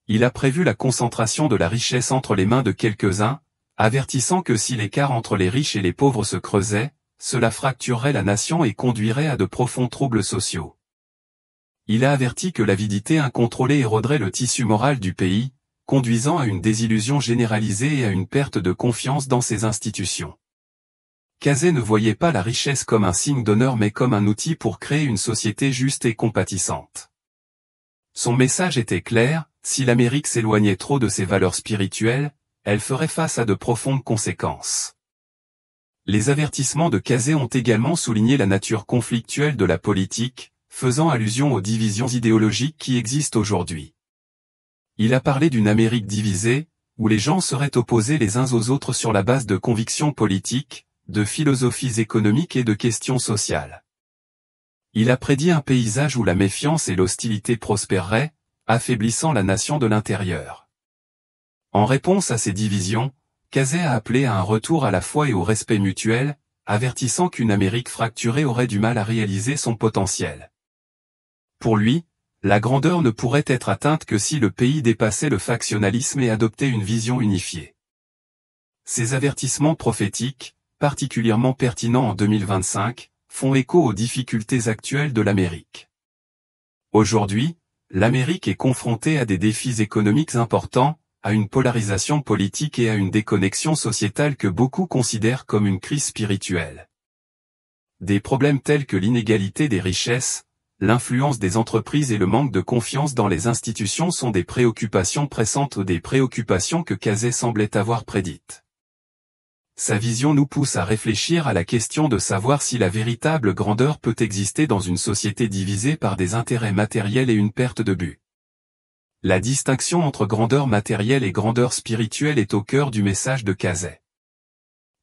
Il a prévu la concentration de la richesse entre les mains de quelques-uns, avertissant que si l'écart entre les riches et les pauvres se creusait, cela fracturerait la nation et conduirait à de profonds troubles sociaux. Il a averti que l'avidité incontrôlée éroderait le tissu moral du pays, conduisant à une désillusion généralisée et à une perte de confiance dans ses institutions. Cazé ne voyait pas la richesse comme un signe d'honneur mais comme un outil pour créer une société juste et compatissante. Son message était clair, si l'Amérique s'éloignait trop de ses valeurs spirituelles, elle ferait face à de profondes conséquences. Les avertissements de Cazé ont également souligné la nature conflictuelle de la politique, faisant allusion aux divisions idéologiques qui existent aujourd'hui. Il a parlé d'une Amérique divisée, où les gens seraient opposés les uns aux autres sur la base de convictions politiques, de philosophies économiques et de questions sociales. Il a prédit un paysage où la méfiance et l'hostilité prospéreraient, affaiblissant la nation de l'intérieur. En réponse à ces divisions, Cazé a appelé à un retour à la foi et au respect mutuel, avertissant qu'une Amérique fracturée aurait du mal à réaliser son potentiel. Pour lui, la grandeur ne pourrait être atteinte que si le pays dépassait le factionnalisme et adoptait une vision unifiée. Ces avertissements prophétiques, particulièrement pertinents en 2025, font écho aux difficultés actuelles de l'Amérique. Aujourd'hui, l'Amérique est confrontée à des défis économiques importants, à une polarisation politique et à une déconnexion sociétale que beaucoup considèrent comme une crise spirituelle. Des problèmes tels que l'inégalité des richesses, l'influence des entreprises et le manque de confiance dans les institutions sont des préoccupations pressantes ou des préoccupations que Cazé semblait avoir prédites. Sa vision nous pousse à réfléchir à la question de savoir si la véritable grandeur peut exister dans une société divisée par des intérêts matériels et une perte de but. La distinction entre grandeur matérielle et grandeur spirituelle est au cœur du message de Cazé.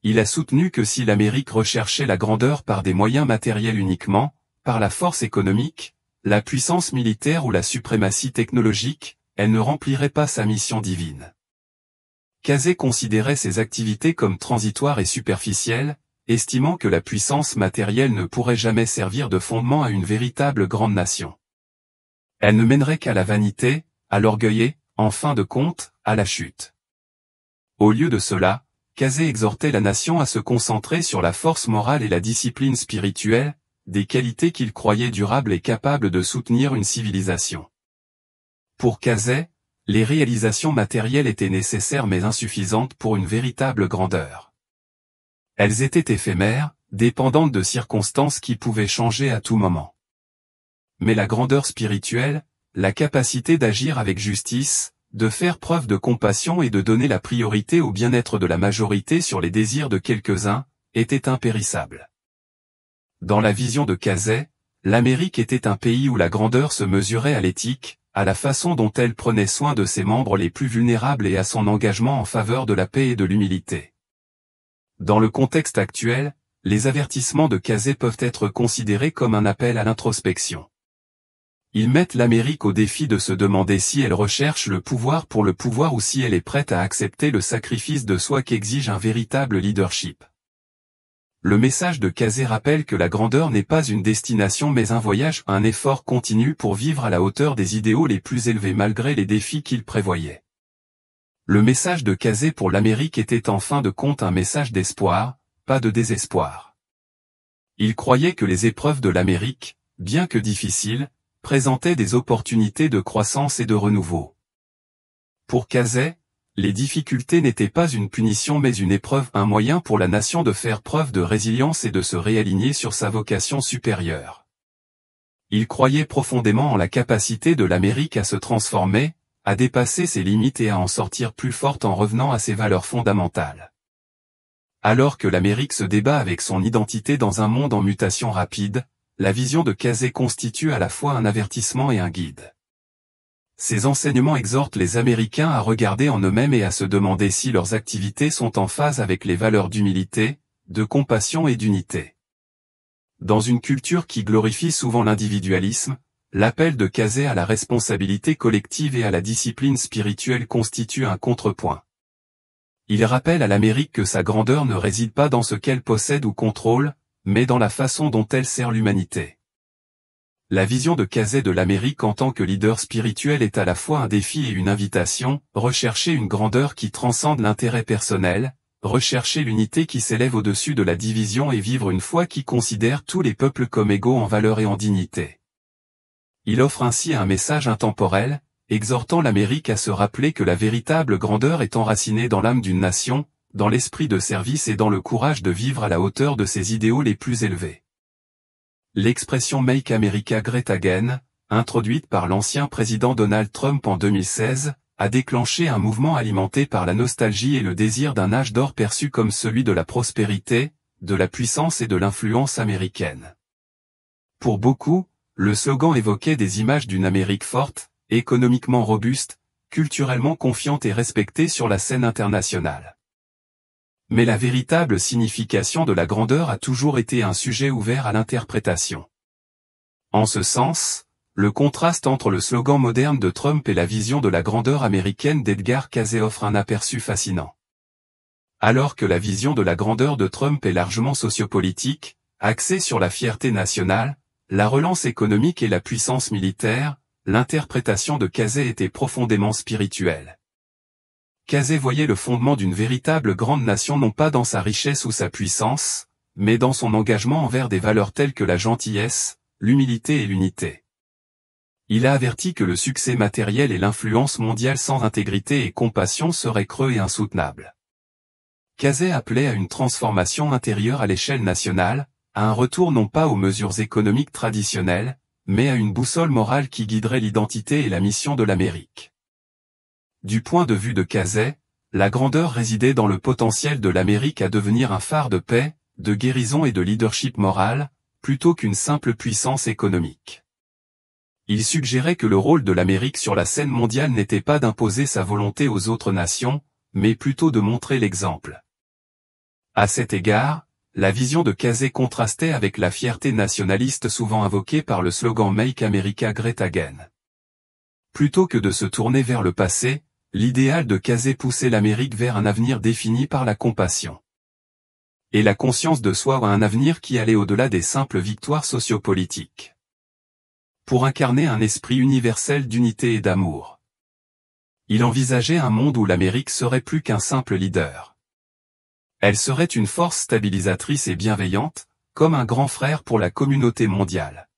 Il a soutenu que si l'Amérique recherchait la grandeur par des moyens matériels uniquement, par la force économique, la puissance militaire ou la suprématie technologique, elle ne remplirait pas sa mission divine. Cazé considérait ces activités comme transitoires et superficielles, estimant que la puissance matérielle ne pourrait jamais servir de fondement à une véritable grande nation. Elle ne mènerait qu'à la vanité, à l'orgueil et, en fin de compte, à la chute. Au lieu de cela, Kazé exhortait la nation à se concentrer sur la force morale et la discipline spirituelle, des qualités qu'il croyait durables et capables de soutenir une civilisation. Pour Kazé, les réalisations matérielles étaient nécessaires mais insuffisantes pour une véritable grandeur. Elles étaient éphémères, dépendantes de circonstances qui pouvaient changer à tout moment. Mais la grandeur spirituelle, la capacité d'agir avec justice, de faire preuve de compassion et de donner la priorité au bien-être de la majorité sur les désirs de quelques-uns, était impérissable. Dans la vision de Kazé, l'Amérique était un pays où la grandeur se mesurait à l'éthique, à la façon dont elle prenait soin de ses membres les plus vulnérables et à son engagement en faveur de la paix et de l'humilité. Dans le contexte actuel, les avertissements de Kazé peuvent être considérés comme un appel à l'introspection. Ils mettent l'Amérique au défi de se demander si elle recherche le pouvoir pour le pouvoir ou si elle est prête à accepter le sacrifice de soi qu'exige un véritable leadership. Le message de Kazé rappelle que la grandeur n'est pas une destination mais un voyage, un effort continu pour vivre à la hauteur des idéaux les plus élevés malgré les défis qu'il prévoyait. Le message de Kazé pour l'Amérique était en fin de compte un message d'espoir, pas de désespoir. Il croyait que les épreuves de l'Amérique, bien que difficiles, présentaient des opportunités de croissance et de renouveau. Pour Kazé, les difficultés n'étaient pas une punition mais une épreuve, un moyen pour la nation de faire preuve de résilience et de se réaligner sur sa vocation supérieure. Il croyait profondément en la capacité de l'Amérique à se transformer, à dépasser ses limites et à en sortir plus forte en revenant à ses valeurs fondamentales. Alors que l'Amérique se débat avec son identité dans un monde en mutation rapide, la vision de Kazé constitue à la fois un avertissement et un guide. Ces enseignements exhortent les Américains à regarder en eux-mêmes et à se demander si leurs activités sont en phase avec les valeurs d'humilité, de compassion et d'unité. Dans une culture qui glorifie souvent l'individualisme, l'appel de Kazé à la responsabilité collective et à la discipline spirituelle constitue un contrepoint. Il rappelle à l'Amérique que sa grandeur ne réside pas dans ce qu'elle possède ou contrôle, mais dans la façon dont elle sert l'humanité. La vision de Kazé de l'Amérique en tant que leader spirituel est à la fois un défi et une invitation, rechercher une grandeur qui transcende l'intérêt personnel, rechercher l'unité qui s'élève au-dessus de la division et vivre une foi qui considère tous les peuples comme égaux en valeur et en dignité. Il offre ainsi un message intemporel, exhortant l'Amérique à se rappeler que la véritable grandeur est enracinée dans l'âme d'une nation, dans l'esprit de service et dans le courage de vivre à la hauteur de ses idéaux les plus élevés. L'expression Make America Great Again, introduite par l'ancien président Donald Trump en 2016, a déclenché un mouvement alimenté par la nostalgie et le désir d'un âge d'or perçu comme celui de la prospérité, de la puissance et de l'influence américaine. Pour beaucoup, le slogan évoquait des images d'une Amérique forte, économiquement robuste, culturellement confiante et respectée sur la scène internationale. Mais la véritable signification de la grandeur a toujours été un sujet ouvert à l'interprétation. En ce sens, le contraste entre le slogan moderne de Trump et la vision de la grandeur américaine d'Edgar Kazé offre un aperçu fascinant. Alors que la vision de la grandeur de Trump est largement sociopolitique, axée sur la fierté nationale, la relance économique et la puissance militaire, l'interprétation de Kazé était profondément spirituelle. Kazé voyait le fondement d'une véritable grande nation non pas dans sa richesse ou sa puissance, mais dans son engagement envers des valeurs telles que la gentillesse, l'humilité et l'unité. Il a averti que le succès matériel et l'influence mondiale sans intégrité et compassion seraient creux et insoutenables. Kazé appelait à une transformation intérieure à l'échelle nationale, à un retour non pas aux mesures économiques traditionnelles, mais à une boussole morale qui guiderait l'identité et la mission de l'Amérique. Du point de vue de Kazé, la grandeur résidait dans le potentiel de l'Amérique à devenir un phare de paix, de guérison et de leadership moral, plutôt qu'une simple puissance économique. Il suggérait que le rôle de l'Amérique sur la scène mondiale n'était pas d'imposer sa volonté aux autres nations, mais plutôt de montrer l'exemple. À cet égard, la vision de Kazé contrastait avec la fierté nationaliste souvent invoquée par le slogan Make America Great Again. Plutôt que de se tourner vers le passé, l'idéal de Kazé poussait l'Amérique vers un avenir défini par la compassion. et la conscience de soi à un avenir qui allait au-delà des simples victoires sociopolitiques. Pour incarner un esprit universel d'unité et d'amour. Il envisageait un monde où l'Amérique serait plus qu'un simple leader. Elle serait une force stabilisatrice et bienveillante, comme un grand frère pour la communauté mondiale.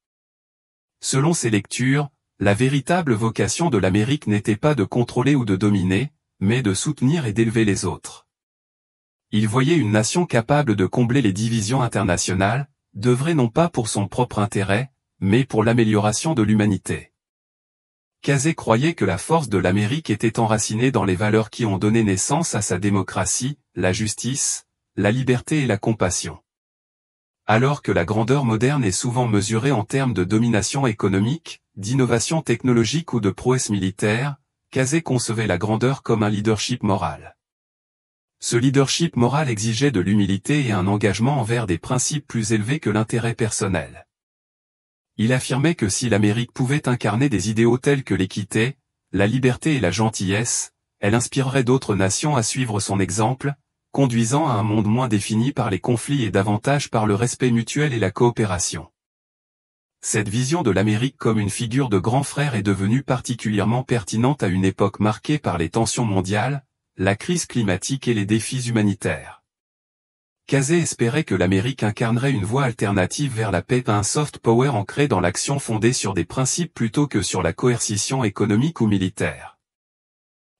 Selon ses lectures, la véritable vocation de l'Amérique n'était pas de contrôler ou de dominer, mais de soutenir et d'élever les autres. Il voyait une nation capable de combler les divisions internationales, d'œuvrer non pas pour son propre intérêt, mais pour l'amélioration de l'humanité. Casey croyait que la force de l'Amérique était enracinée dans les valeurs qui ont donné naissance à sa démocratie, la justice, la liberté et la compassion. Alors que la grandeur moderne est souvent mesurée en termes de domination économique, d'innovation technologique ou de prouesse militaire, Casey concevait la grandeur comme un leadership moral. Ce leadership moral exigeait de l'humilité et un engagement envers des principes plus élevés que l'intérêt personnel. Il affirmait que si l'Amérique pouvait incarner des idéaux tels que l'équité, la liberté et la gentillesse, elle inspirerait d'autres nations à suivre son exemple, conduisant à un monde moins défini par les conflits et davantage par le respect mutuel et la coopération. Cette vision de l'Amérique comme une figure de grand frère est devenue particulièrement pertinente à une époque marquée par les tensions mondiales, la crise climatique et les défis humanitaires. Casey espérait que l'Amérique incarnerait une voie alternative vers la paix, un soft power ancré dans l'action fondée sur des principes plutôt que sur la coercition économique ou militaire.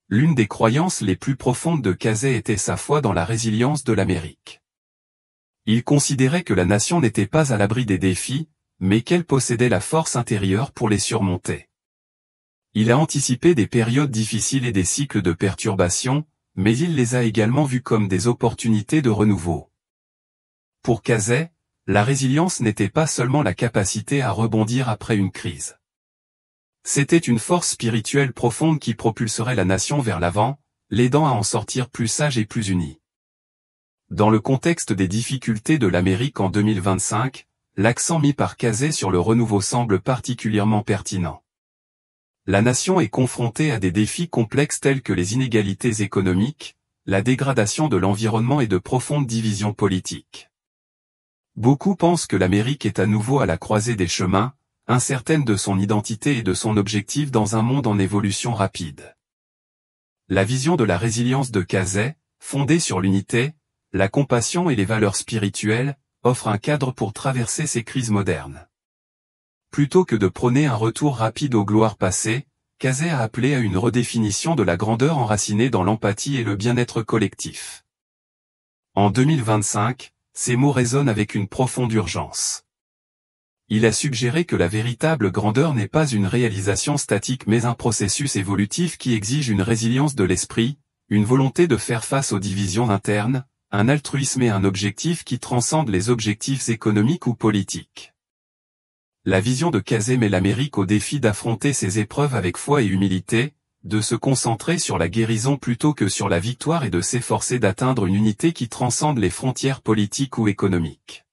L'une des croyances les plus profondes de Casey était sa foi dans la résilience de l'Amérique. Il considérait que la nation n'était pas à l'abri des défis, mais qu'elle possédait la force intérieure pour les surmonter. Il a anticipé des périodes difficiles et des cycles de perturbations, mais il les a également vus comme des opportunités de renouveau. Pour Casey, la résilience n'était pas seulement la capacité à rebondir après une crise. C'était une force spirituelle profonde qui propulserait la nation vers l'avant, l'aidant à en sortir plus sage et plus unie. Dans le contexte des difficultés de l'Amérique en 2025, l'accent mis par Casey sur le renouveau semble particulièrement pertinent. La nation est confrontée à des défis complexes tels que les inégalités économiques, la dégradation de l'environnement et de profondes divisions politiques. Beaucoup pensent que l'Amérique est à nouveau à la croisée des chemins, incertaine de son identité et de son objectif dans un monde en évolution rapide. La vision de la résilience de Casey, fondée sur l'unité, la compassion et les valeurs spirituelles, offre un cadre pour traverser ces crises modernes. Plutôt que de prôner un retour rapide aux gloires passées, Casey a appelé à une redéfinition de la grandeur enracinée dans l'empathie et le bien-être collectif. En 2025, ces mots résonnent avec une profonde urgence. Il a suggéré que la véritable grandeur n'est pas une réalisation statique mais un processus évolutif qui exige une résilience de l'esprit, une volonté de faire face aux divisions internes, un altruisme et un objectif qui transcendent les objectifs économiques ou politiques. La vision de Casey met l'Amérique au défi d'affronter ces épreuves avec foi et humilité, de se concentrer sur la guérison plutôt que sur la victoire et de s'efforcer d'atteindre une unité qui transcende les frontières politiques ou économiques.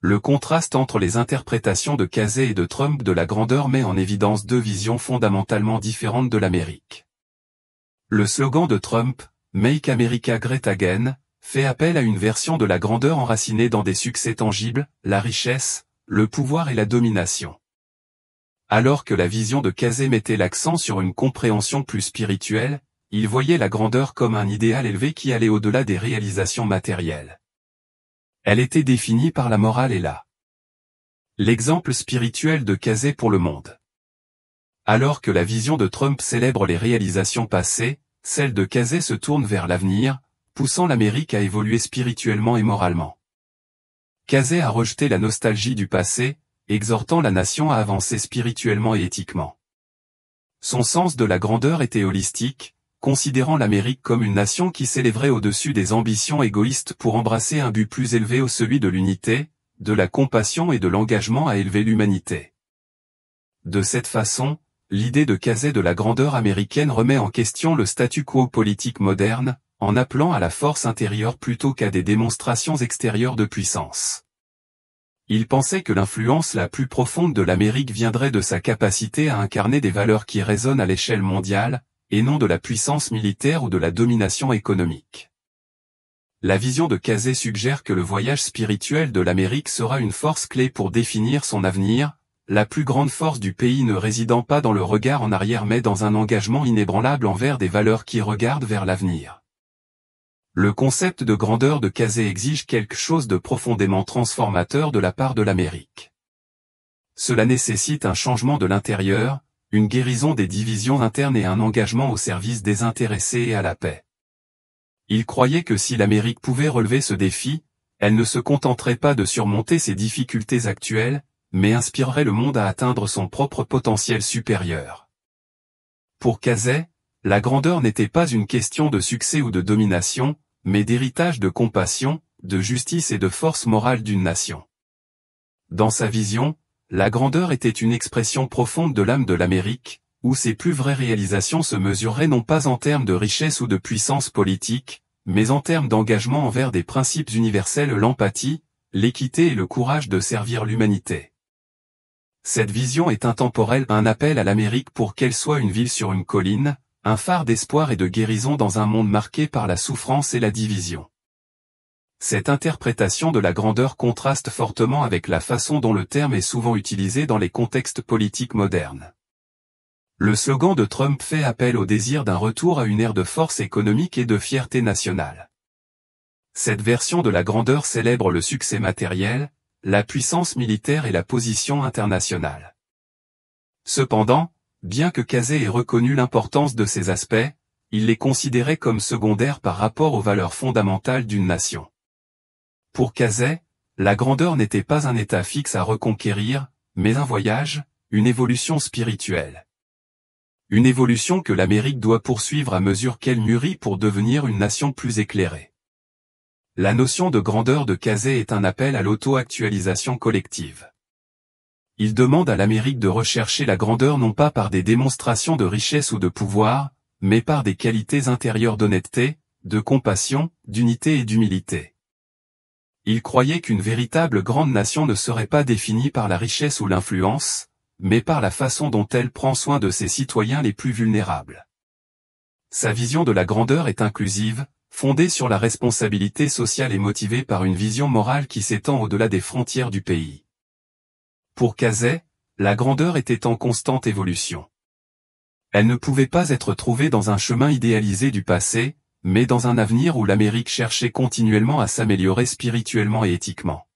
Le contraste entre les interprétations de Casey et de Trump de la grandeur met en évidence deux visions fondamentalement différentes de l'Amérique. Le slogan de Trump, « Make America Great Again », fait appel à une version de la grandeur enracinée dans des succès tangibles, la richesse, le pouvoir et la domination. Alors que la vision de Casey mettait l'accent sur une compréhension plus spirituelle, il voyait la grandeur comme un idéal élevé qui allait au-delà des réalisations matérielles. Elle était définie par la morale et l'exemple spirituel de Casey pour le monde. Alors que la vision de Trump célèbre les réalisations passées, celle de Casey se tourne vers l'avenir, poussant l'Amérique à évoluer spirituellement et moralement. Casey a rejeté la nostalgie du passé, exhortant la nation à avancer spirituellement et éthiquement. Son sens de la grandeur était holistique, considérant l'Amérique comme une nation qui s'élèverait au-dessus des ambitions égoïstes pour embrasser un but plus élevé, celui de l'unité, de la compassion et de l'engagement à élever l'humanité. De cette façon, l'idée de Casey de la grandeur américaine remet en question le statu quo politique moderne, en appelant à la force intérieure plutôt qu'à des démonstrations extérieures de puissance. Il pensait que l'influence la plus profonde de l'Amérique viendrait de sa capacité à incarner des valeurs qui résonnent à l'échelle mondiale, et non de la puissance militaire ou de la domination économique. la vision de Cazet suggère que le voyage spirituel de l'Amérique sera une force clé pour définir son avenir, la plus grande force du pays ne résidant pas dans le regard en arrière mais dans un engagement inébranlable envers des valeurs qui regardent vers l'avenir. Le concept de grandeur de Cazet exige quelque chose de profondément transformateur de la part de l'Amérique. Cela nécessite un changement de l'intérieur, une guérison des divisions internes et un engagement au service des intéressés et à la paix. Il croyait que si l'Amérique pouvait relever ce défi, elle ne se contenterait pas de surmonter ses difficultés actuelles, mais inspirerait le monde à atteindre son propre potentiel supérieur. Pour Cazet, la grandeur n'était pas une question de succès ou de domination, mais d'héritage de compassion, de justice et de force morale d'une nation. Dans sa vision, la grandeur était une expression profonde de l'âme de l'Amérique, où ses plus vraies réalisations se mesureraient non pas en termes de richesse ou de puissance politique, mais en termes d'engagement envers des principes universels, l'empathie, l'équité et le courage de servir l'humanité. Cette vision est intemporelle, un appel à l'Amérique pour qu'elle soit une ville sur une colline, un phare d'espoir et de guérison dans un monde marqué par la souffrance et la division. Cette interprétation de la grandeur contraste fortement avec la façon dont le terme est souvent utilisé dans les contextes politiques modernes. Le slogan de Trump fait appel au désir d'un retour à une ère de force économique et de fierté nationale. Cette version de la grandeur célèbre le succès matériel, la puissance militaire et la position internationale. Cependant, bien que Cazet ait reconnu l'importance de ces aspects, il les considérait comme secondaires par rapport aux valeurs fondamentales d'une nation. Pour Cazet, la grandeur n'était pas un état fixe à reconquérir, mais un voyage, une évolution spirituelle. Une évolution que l'Amérique doit poursuivre à mesure qu'elle mûrit pour devenir une nation plus éclairée. La notion de grandeur de Cazet est un appel à l'auto-actualisation collective. Il demande à l'Amérique de rechercher la grandeur non pas par des démonstrations de richesse ou de pouvoir, mais par des qualités intérieures d'honnêteté, de compassion, d'unité et d'humilité. Il croyait qu'une véritable grande nation ne serait pas définie par la richesse ou l'influence, mais par la façon dont elle prend soin de ses citoyens les plus vulnérables. Sa vision de la grandeur est inclusive, fondée sur la responsabilité sociale et motivée par une vision morale qui s'étend au-delà des frontières du pays. Pour Cazet, la grandeur était en constante évolution. Elle ne pouvait pas être trouvée dans un chemin idéalisé du passé, mais dans un avenir où l'Amérique cherchait continuellement à s'améliorer spirituellement et éthiquement.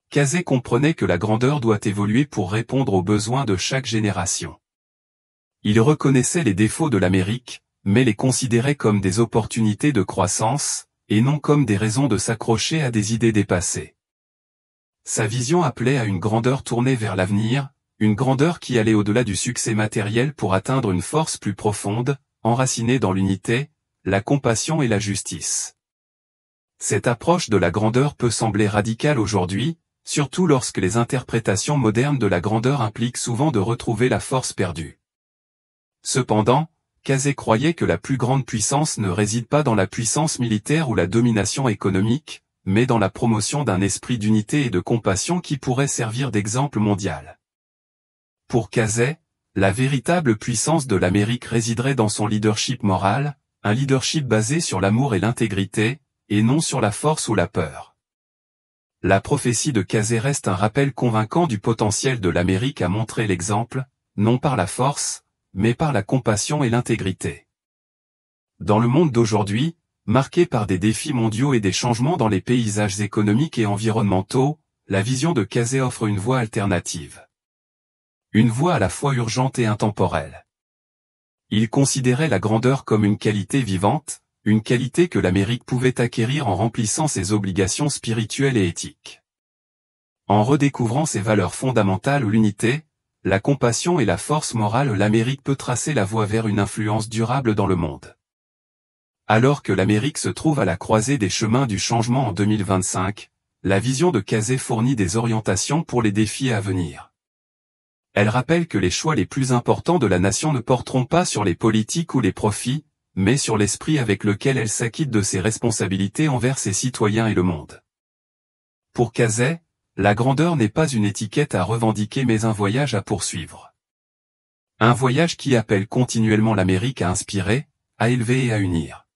Cazet comprenait que la grandeur doit évoluer pour répondre aux besoins de chaque génération. Il reconnaissait les défauts de l'Amérique, mais les considérait comme des opportunités de croissance, et non comme des raisons de s'accrocher à des idées dépassées. Sa vision appelait à une grandeur tournée vers l'avenir, une grandeur qui allait au-delà du succès matériel pour atteindre une force plus profonde, enracinée dans l'unité, la compassion et la justice. Cette approche de la grandeur peut sembler radicale aujourd'hui, surtout lorsque les interprétations modernes de la grandeur impliquent souvent de retrouver la force perdue. Cependant, Cazet croyait que la plus grande puissance ne réside pas dans la puissance militaire ou la domination économique, mais dans la promotion d'un esprit d'unité et de compassion qui pourrait servir d'exemple mondial. Pour Cazet, la véritable puissance de l'Amérique résiderait dans son leadership moral, un leadership basé sur l'amour et l'intégrité, et non sur la force ou la peur. La prophétie de Cazet reste un rappel convaincant du potentiel de l'Amérique à montrer l'exemple, non par la force, mais par la compassion et l'intégrité. Dans le monde d'aujourd'hui, marqué par des défis mondiaux et des changements dans les paysages économiques et environnementaux, la vision de Cazet offre une voie alternative. Une voie à la fois urgente et intemporelle. Il considérait la grandeur comme une qualité vivante, une qualité que l'Amérique pouvait acquérir en remplissant ses obligations spirituelles et éthiques. En redécouvrant ses valeurs fondamentales, l'unité, la compassion et la force morale, l'Amérique peut tracer la voie vers une influence durable dans le monde. Alors que l'Amérique se trouve à la croisée des chemins du changement en 2025, la vision de Cazet fournit des orientations pour les défis à venir. Elle rappelle que les choix les plus importants de la nation ne porteront pas sur les politiques ou les profits, mais sur l'esprit avec lequel elle s'acquitte de ses responsabilités envers ses citoyens et le monde. Pour Cazet, la grandeur n'est pas une étiquette à revendiquer mais un voyage à poursuivre. Un voyage qui appelle continuellement l'Amérique à inspirer, à élever et à unir.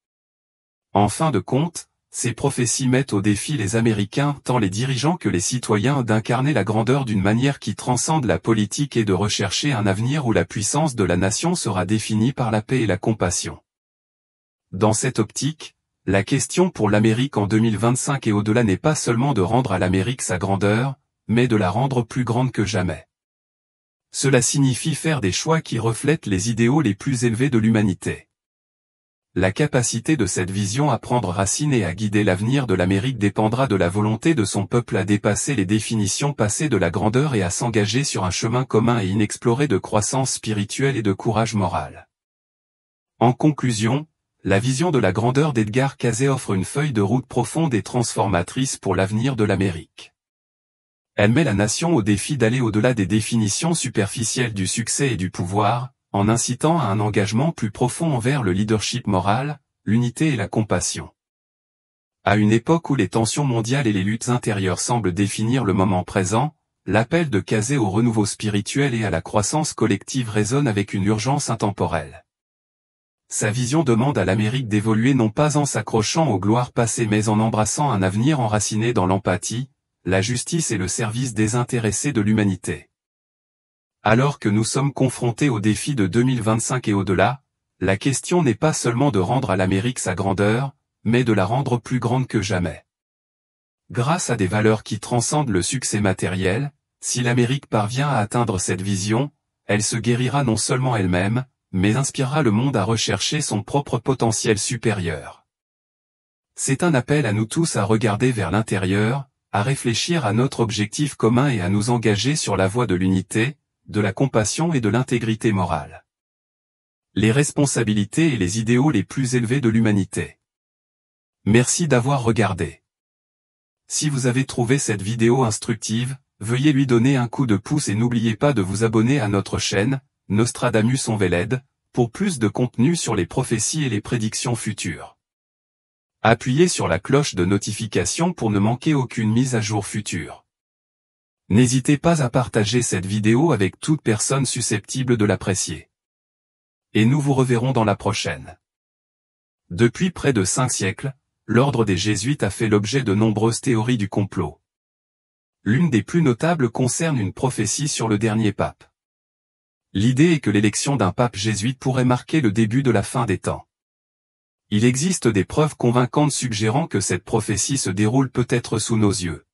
En fin de compte, ces prophéties mettent au défi les Américains, tant les dirigeants que les citoyens, d'incarner la grandeur d'une manière qui transcende la politique et de rechercher un avenir où la puissance de la nation sera définie par la paix et la compassion. Dans cette optique, la question pour l'Amérique en 2025 et au-delà n'est pas seulement de rendre à l'Amérique sa grandeur, mais de la rendre plus grande que jamais. Cela signifie faire des choix qui reflètent les idéaux les plus élevés de l'humanité. La capacité de cette vision à prendre racine et à guider l'avenir de l'Amérique dépendra de la volonté de son peuple à dépasser les définitions passées de la grandeur et à s'engager sur un chemin commun et inexploré de croissance spirituelle et de courage moral. En conclusion, la vision de la grandeur d'Edgar Cayce offre une feuille de route profonde et transformatrice pour l'avenir de l'Amérique. Elle met la nation au défi d'aller au-delà des définitions superficielles du succès et du pouvoir, en incitant à un engagement plus profond envers le leadership moral, l'unité et la compassion. À une époque où les tensions mondiales et les luttes intérieures semblent définir le moment présent, l'appel de Cayce au renouveau spirituel et à la croissance collective résonne avec une urgence intemporelle. Sa vision demande à l'Amérique d'évoluer non pas en s'accrochant aux gloires passées mais en embrassant un avenir enraciné dans l'empathie, la justice et le service désintéressé de l'humanité. Alors que nous sommes confrontés aux défis de 2025 et au-delà, la question n'est pas seulement de rendre à l'Amérique sa grandeur, mais de la rendre plus grande que jamais. Grâce à des valeurs qui transcendent le succès matériel, si l'Amérique parvient à atteindre cette vision, elle se guérira non seulement elle-même, mais inspirera le monde à rechercher son propre potentiel supérieur. C'est un appel à nous tous à regarder vers l'intérieur, à réfléchir à notre objectif commun et à nous engager sur la voie de l'unité, de la compassion et de l'intégrité morale. Les responsabilités et les idéaux les plus élevés de l'humanité. Merci d'avoir regardé. Si vous avez trouvé cette vidéo instructive, veuillez lui donner un coup de pouce et n'oubliez pas de vous abonner à notre chaîne, Nostradamus Onveled, pour plus de contenu sur les prophéties et les prédictions futures. Appuyez sur la cloche de notification pour ne manquer aucune mise à jour future. N'hésitez pas à partager cette vidéo avec toute personne susceptible de l'apprécier. Et nous vous reverrons dans la prochaine. Depuis près de 5 siècles, l'ordre des Jésuites a fait l'objet de nombreuses théories du complot. L'une des plus notables concerne une prophétie sur le dernier pape. L'idée est que l'élection d'un pape jésuite pourrait marquer le début de la fin des temps. Il existe des preuves convaincantes suggérant que cette prophétie se déroule peut-être sous nos yeux.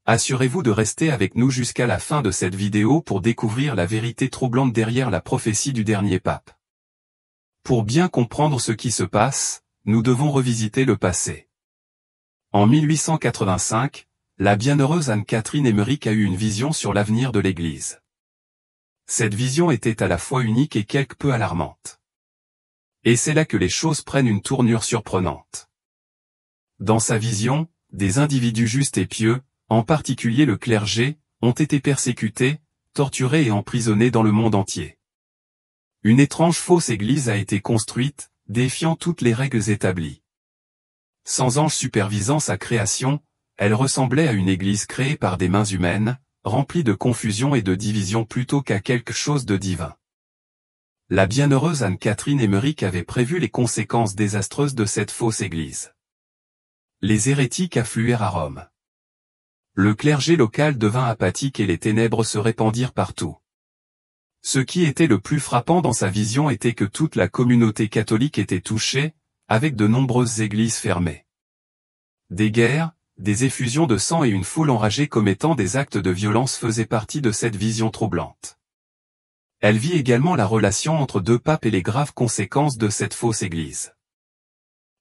Assurez-vous de rester avec nous jusqu'à la fin de cette vidéo pour découvrir la vérité troublante derrière la prophétie du dernier pape. Pour bien comprendre ce qui se passe, nous devons revisiter le passé. En 1885, la bienheureuse Anne-Catherine Emmerich a eu une vision sur l'avenir de l'Église. Cette vision était à la fois unique et quelque peu alarmante. Et c'est là que les choses prennent une tournure surprenante. Dans sa vision, des individus justes et pieux, en particulier le clergé, ont été persécutés, torturés et emprisonnés dans le monde entier. Une étrange fausse église a été construite, défiant toutes les règles établies. Sans ange supervisant sa création, elle ressemblait à une église créée par des mains humaines, remplie de confusion et de division plutôt qu'à quelque chose de divin. La bienheureuse Anne-Catherine Emmerich avait prévu les conséquences désastreuses de cette fausse église. Les hérétiques affluèrent à Rome. Le clergé local devint apathique et les ténèbres se répandirent partout. Ce qui était le plus frappant dans sa vision était que toute la communauté catholique était touchée, avec de nombreuses églises fermées. Des guerres, des effusions de sang et une foule enragée commettant des actes de violence faisaient partie de cette vision troublante. Elle vit également la relation entre deux papes et les graves conséquences de cette fausse église.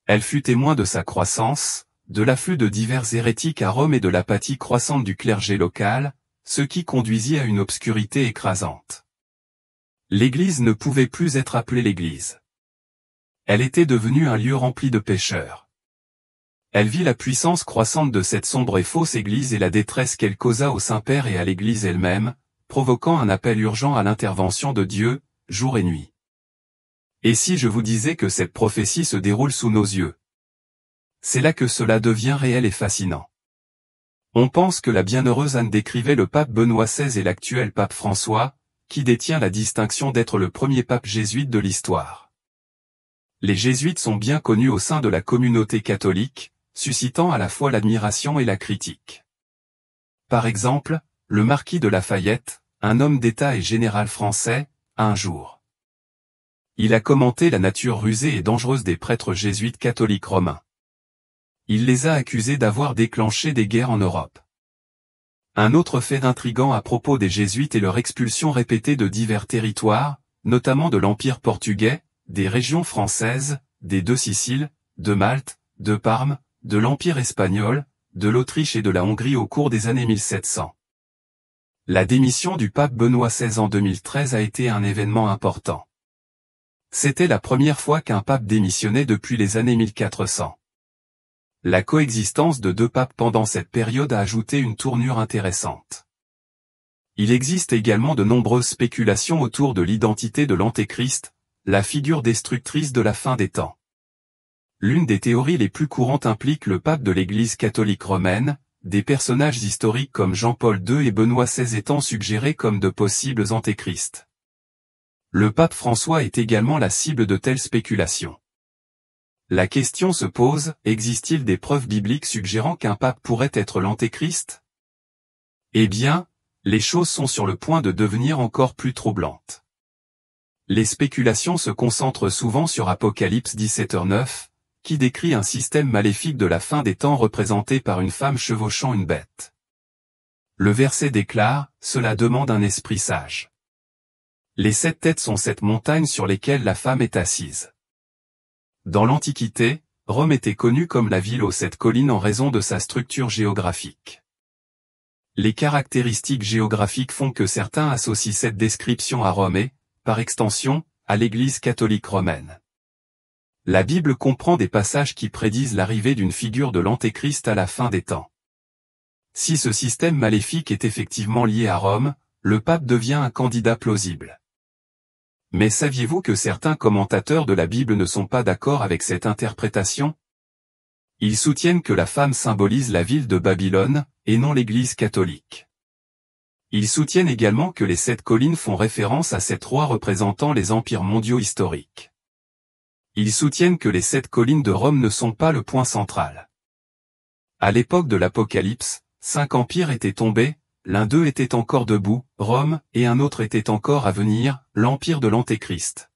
Elle fut témoin de sa croissance, de l'afflux de divers hérétiques à Rome et de l'apathie croissante du clergé local, ce qui conduisit à une obscurité écrasante. L'Église ne pouvait plus être appelée l'Église. Elle était devenue un lieu rempli de pécheurs. Elle vit la puissance croissante de cette sombre et fausse Église et la détresse qu'elle causa au Saint-Père et à l'Église elle-même, provoquant un appel urgent à l'intervention de Dieu, jour et nuit. Et si je vous disais que cette prophétie se déroule sous nos yeux? C'est là que cela devient réel et fascinant. On pense que la bienheureuse Anne décrivait le pape Benoît XVI et l'actuel pape François, qui détient la distinction d'être le premier pape jésuite de l'histoire. Les jésuites sont bien connus au sein de la communauté catholique, suscitant à la fois l'admiration et la critique. Par exemple, le marquis de Lafayette, un homme d'État et général français, un jour. Il a commenté la nature rusée et dangereuse des prêtres jésuites catholiques romains. Il les a accusés d'avoir déclenché des guerres en Europe. Un autre fait intrigant à propos des jésuites est leur expulsion répétée de divers territoires, notamment de l'Empire portugais, des régions françaises, des deux Siciles, de Malte, de Parme, de l'Empire espagnol, de l'Autriche et de la Hongrie au cours des années 1700. La démission du pape Benoît XVI en 2013 a été un événement important. C'était la première fois qu'un pape démissionnait depuis les années 1400. La coexistence de deux papes pendant cette période a ajouté une tournure intéressante. Il existe également de nombreuses spéculations autour de l'identité de l'Antéchrist, la figure destructrice de la fin des temps. L'une des théories les plus courantes implique le pape de l'Église catholique romaine, des personnages historiques comme Jean-Paul II et Benoît XVI étant suggérés comme de possibles antéchrists. Le pape François est également la cible de telles spéculations. La question se pose, existe-t-il des preuves bibliques suggérant qu'un pape pourrait être l'antéchrist? Eh bien, les choses sont sur le point de devenir encore plus troublantes. Les spéculations se concentrent souvent sur Apocalypse 17h9, qui décrit un système maléfique de la fin des temps représenté par une femme chevauchant une bête. Le verset déclare, « Cela demande un esprit sage ». Les 7 têtes sont 7 montagnes sur lesquelles la femme est assise. Dans l'Antiquité, Rome était connue comme la ville aux 7 collines en raison de sa structure géographique. Les caractéristiques géographiques font que certains associent cette description à Rome et, par extension, à l'Église catholique romaine. La Bible comprend des passages qui prédisent l'arrivée d'une figure de l'Antéchrist à la fin des temps. Si ce système maléfique est effectivement lié à Rome, le pape devient un candidat plausible. Mais saviez-vous que certains commentateurs de la Bible ne sont pas d'accord avec cette interprétation? Ils soutiennent que la femme symbolise la ville de Babylone, et non l'Église catholique. Ils soutiennent également que les 7 collines font référence à 7 rois représentant les empires mondiaux historiques. Ils soutiennent que les 7 collines de Rome ne sont pas le point central. À l'époque de l'Apocalypse, 5 empires étaient tombés, l'un d'eux était encore debout, Rome, et un autre était encore à venir, l'empire de l'Antéchrist.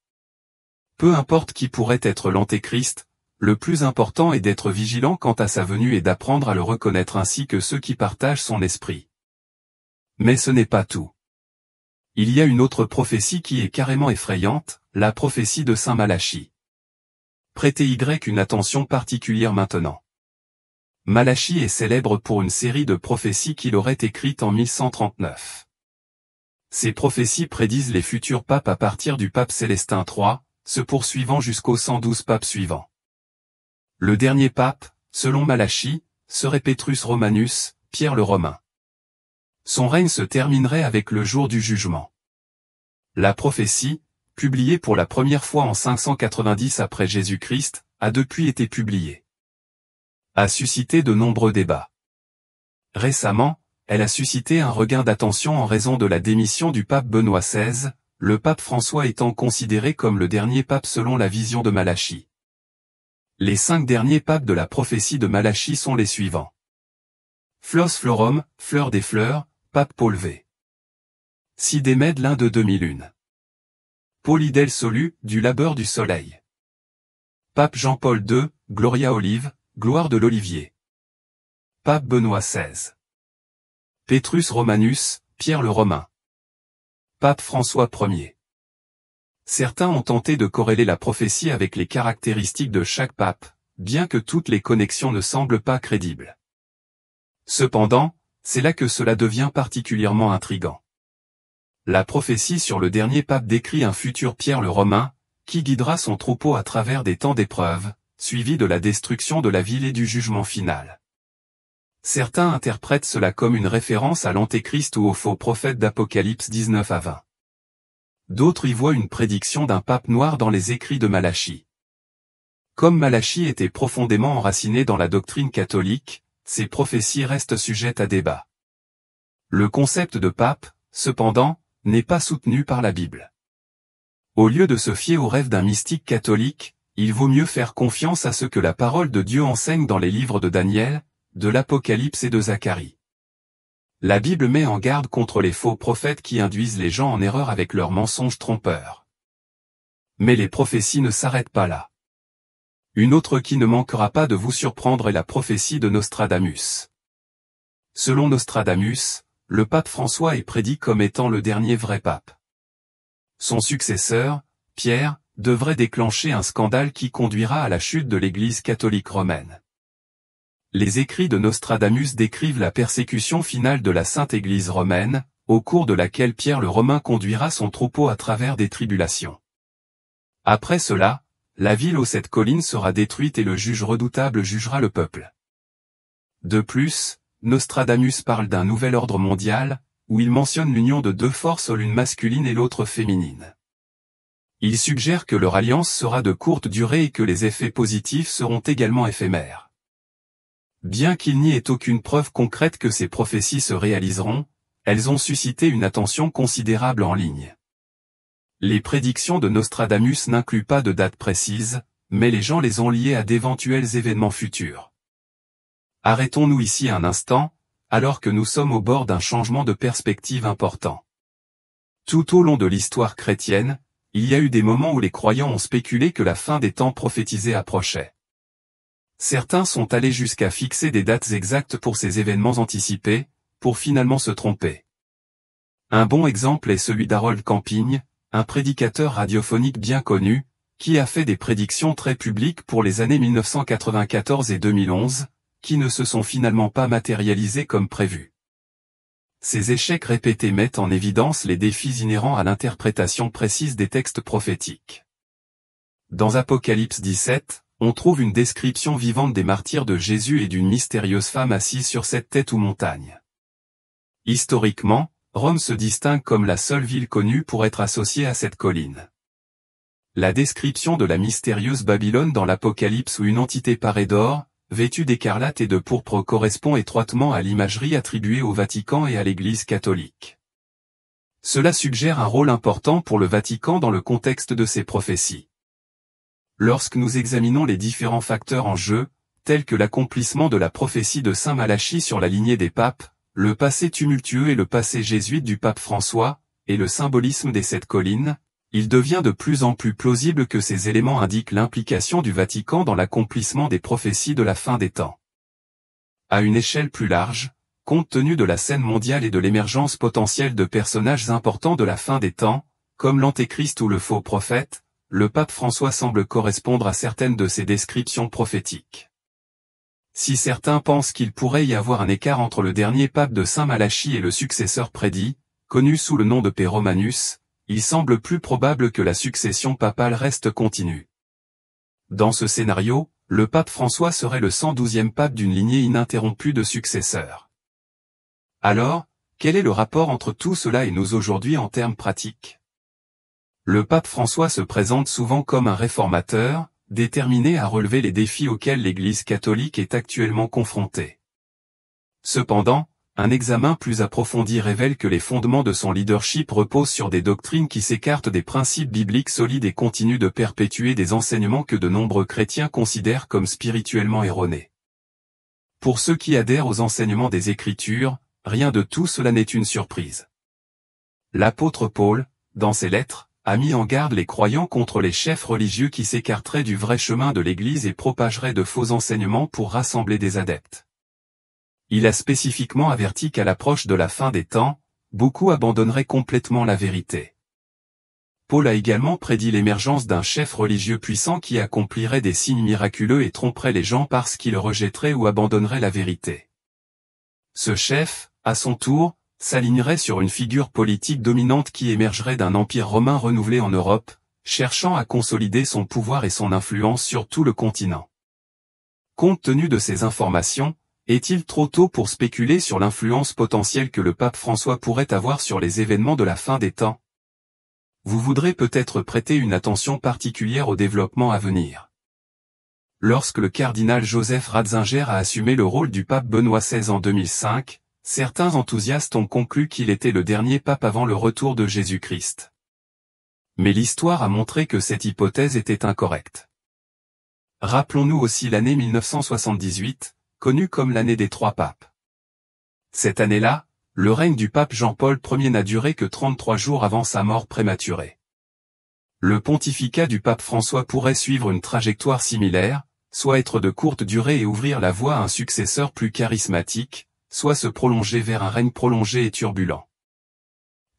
Peu importe qui pourrait être l'Antéchrist, le plus important est d'être vigilant quant à sa venue et d'apprendre à le reconnaître ainsi que ceux qui partagent son esprit. Mais ce n'est pas tout. Il y a une autre prophétie qui est carrément effrayante, la prophétie de Saint Malachie. Prêtez-y une attention particulière maintenant. Malachie est célèbre pour une série de prophéties qu'il aurait écrites en 1139. Ces prophéties prédisent les futurs papes à partir du pape Célestin III, se poursuivant jusqu'aux 112 papes suivants. Le dernier pape, selon Malachie, serait Petrus Romanus, Pierre le Romain. Son règne se terminerait avec le jour du jugement. La prophétie, publiée pour la première fois en 590 après Jésus-Christ, a depuis été publiée. A suscité de nombreux débats. Récemment, elle a suscité un regain d'attention en raison de la démission du pape Benoît XVI, le pape François étant considéré comme le dernier pape selon la vision de Malachie. Les 5 derniers papes de la prophétie de Malachie sont les suivants. Flos Florum, fleur des fleurs, pape Paul V. Sidémède l'un de 2001. Polydel Solu, du labeur du soleil. Pape Jean-Paul II, Gloria Olive, gloire de l'olivier. Pape Benoît XVI. Petrus Romanus, Pierre le Romain. Pape François Ier. Certains ont tenté de corréler la prophétie avec les caractéristiques de chaque pape, bien que toutes les connexions ne semblent pas crédibles. Cependant, c'est là que cela devient particulièrement intrigant. La prophétie sur le dernier pape décrit un futur Pierre le Romain, qui guidera son troupeau à travers des temps d'épreuve, suivi de la destruction de la ville et du jugement final. Certains interprètent cela comme une référence à l'Antéchrist ou au faux prophète d'Apocalypse 19 à 20. D'autres y voient une prédiction d'un pape noir dans les écrits de Malachie. Comme Malachie était profondément enraciné dans la doctrine catholique, ces prophéties restent sujettes à débat. Le concept de pape, cependant, n'est pas soutenu par la Bible. Au lieu de se fier aux rêves d'un mystique catholique, il vaut mieux faire confiance à ce que la parole de Dieu enseigne dans les livres de Daniel, de l'Apocalypse et de Zacharie. La Bible met en garde contre les faux prophètes qui induisent les gens en erreur avec leurs mensonges trompeurs. Mais les prophéties ne s'arrêtent pas là. Une autre qui ne manquera pas de vous surprendre est la prophétie de Nostradamus. Selon Nostradamus, le pape François est prédit comme étant le dernier vrai pape. Son successeur, Pierre, devrait déclencher un scandale qui conduira à la chute de l'Église catholique romaine. Les écrits de Nostradamus décrivent la persécution finale de la Sainte Église romaine, au cours de laquelle Pierre le Romain conduira son troupeau à travers des tribulations. Après cela, la ville aux 7 collines sera détruite et le juge redoutable jugera le peuple. De plus, Nostradamus parle d'un nouvel ordre mondial, où il mentionne l'union de 2 forces, l'une masculine et l'autre féminine. Il suggère que leur alliance sera de courte durée et que les effets positifs seront également éphémères. Bien qu'il n'y ait aucune preuve concrète que ces prophéties se réaliseront, elles ont suscité une attention considérable en ligne. Les prédictions de Nostradamus n'incluent pas de date précise, mais les gens les ont liées à d'éventuels événements futurs. Arrêtons-nous ici un instant, alors que nous sommes au bord d'un changement de perspective important. Tout au long de l'histoire chrétienne, il y a eu des moments où les croyants ont spéculé que la fin des temps prophétisés approchait. Certains sont allés jusqu'à fixer des dates exactes pour ces événements anticipés, pour finalement se tromper. Un bon exemple est celui d'Harold Camping, un prédicateur radiophonique bien connu, qui a fait des prédictions très publiques pour les années 1994 et 2011, qui ne se sont finalement pas matérialisées comme prévu. Ces échecs répétés mettent en évidence les défis inhérents à l'interprétation précise des textes prophétiques. Dans Apocalypse 17, on trouve une description vivante des martyrs de Jésus et d'une mystérieuse femme assise sur cette tête ou montagne. Historiquement, Rome se distingue comme la seule ville connue pour être associée à cette colline. La description de la mystérieuse Babylone dans l'Apocalypse où une entité parée d'or, vêtue d'écarlate et de pourpre correspond étroitement à l'imagerie attribuée au Vatican et à l'Église catholique. Cela suggère un rôle important pour le Vatican dans le contexte de ces prophéties. Lorsque nous examinons les différents facteurs en jeu, tels que l'accomplissement de la prophétie de Saint Malachie sur la lignée des papes, le passé tumultueux et le passé jésuite du pape François, et le symbolisme des 7 collines, il devient de plus en plus plausible que ces éléments indiquent l'implication du Vatican dans l'accomplissement des prophéties de la fin des temps. À une échelle plus large, compte tenu de la scène mondiale et de l'émergence potentielle de personnages importants de la fin des temps, comme l'Antéchrist ou le faux prophète, le pape François semble correspondre à certaines de ces descriptions prophétiques. Si certains pensent qu'il pourrait y avoir un écart entre le dernier pape de Saint Malachie et le successeur prédit, connu sous le nom de P. Romanus, il semble plus probable que la succession papale reste continue. Dans ce scénario, le pape François serait le 112e pape d'une lignée ininterrompue de successeurs. Alors, quel est le rapport entre tout cela et nous aujourd'hui en termes pratiques? Le pape François se présente souvent comme un réformateur, déterminé à relever les défis auxquels l'Église catholique est actuellement confrontée. Cependant, un examen plus approfondi révèle que les fondements de son leadership reposent sur des doctrines qui s'écartent des principes bibliques solides et continuent de perpétuer des enseignements que de nombreux chrétiens considèrent comme spirituellement erronés. Pour ceux qui adhèrent aux enseignements des Écritures, rien de tout cela n'est une surprise. L'apôtre Paul, dans ses lettres, a mis en garde les croyants contre les chefs religieux qui s'écarteraient du vrai chemin de l'Église et propageraient de faux enseignements pour rassembler des adeptes. Il a spécifiquement averti qu'à l'approche de la fin des temps, beaucoup abandonneraient complètement la vérité. Paul a également prédit l'émergence d'un chef religieux puissant qui accomplirait des signes miraculeux et tromperait les gens parce qu'il rejetterait ou abandonnerait la vérité. Ce chef, à son tour, s'alignerait sur une figure politique dominante qui émergerait d'un empire romain renouvelé en Europe, cherchant à consolider son pouvoir et son influence sur tout le continent. Compte tenu de ces informations, est-il trop tôt pour spéculer sur l'influence potentielle que le pape François pourrait avoir sur les événements de la fin des temps? Vous voudrez peut-être prêter une attention particulière au développement à venir. Lorsque le cardinal Joseph Ratzinger a assumé le rôle du pape Benoît XVI en 2005, certains enthousiastes ont conclu qu'il était le dernier pape avant le retour de Jésus-Christ. Mais l'histoire a montré que cette hypothèse était incorrecte. Rappelons-nous aussi l'année 1978, connue comme l'année des 3 papes. Cette année-là, le règne du pape Jean-Paul Ier n'a duré que 33 jours avant sa mort prématurée. Le pontificat du pape François pourrait suivre une trajectoire similaire, soit être de courte durée et ouvrir la voie à un successeur plus charismatique, soit se prolonger vers un règne prolongé et turbulent.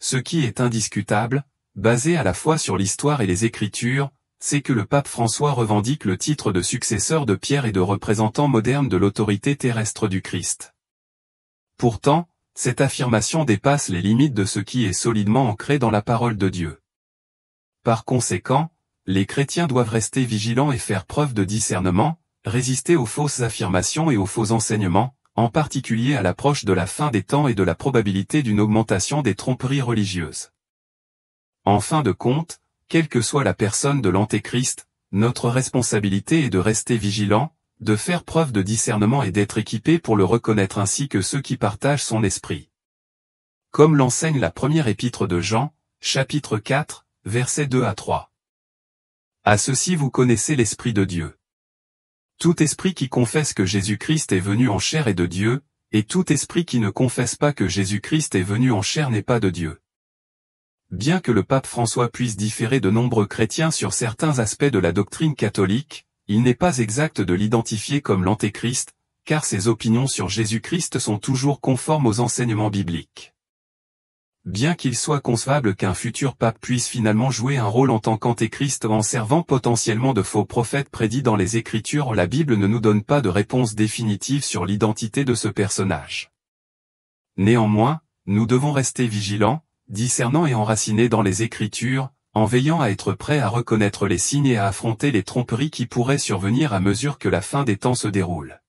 Ce qui est indiscutable, basé à la fois sur l'histoire et les Écritures, c'est que le pape François revendique le titre de successeur de Pierre et de représentant moderne de l'autorité terrestre du Christ. Pourtant, cette affirmation dépasse les limites de ce qui est solidement ancré dans la parole de Dieu. Par conséquent, les chrétiens doivent rester vigilants et faire preuve de discernement, résister aux fausses affirmations et aux faux enseignements, en particulier à l'approche de la fin des temps et de la probabilité d'une augmentation des tromperies religieuses. En fin de compte, quelle que soit la personne de l'Antéchrist, notre responsabilité est de rester vigilant, de faire preuve de discernement et d'être équipé pour le reconnaître ainsi que ceux qui partagent son esprit. Comme l'enseigne la première épître de Jean, chapitre 4, versets 2 à 3. À ceci vous connaissez l'Esprit de Dieu. Tout esprit qui confesse que Jésus-Christ est venu en chair est de Dieu, et tout esprit qui ne confesse pas que Jésus-Christ est venu en chair n'est pas de Dieu. Bien que le pape François puisse différer de nombreux chrétiens sur certains aspects de la doctrine catholique, il n'est pas exact de l'identifier comme l'Antéchrist, car ses opinions sur Jésus-Christ sont toujours conformes aux enseignements bibliques. Bien qu'il soit concevable qu'un futur pape puisse finalement jouer un rôle en tant qu'antéchrist en servant potentiellement de faux prophètes prédits dans les Écritures, la Bible ne nous donne pas de réponse définitive sur l'identité de ce personnage. Néanmoins, nous devons rester vigilants, discernants et enracinés dans les Écritures, en veillant à être prêts à reconnaître les signes et à affronter les tromperies qui pourraient survenir à mesure que la fin des temps se déroule.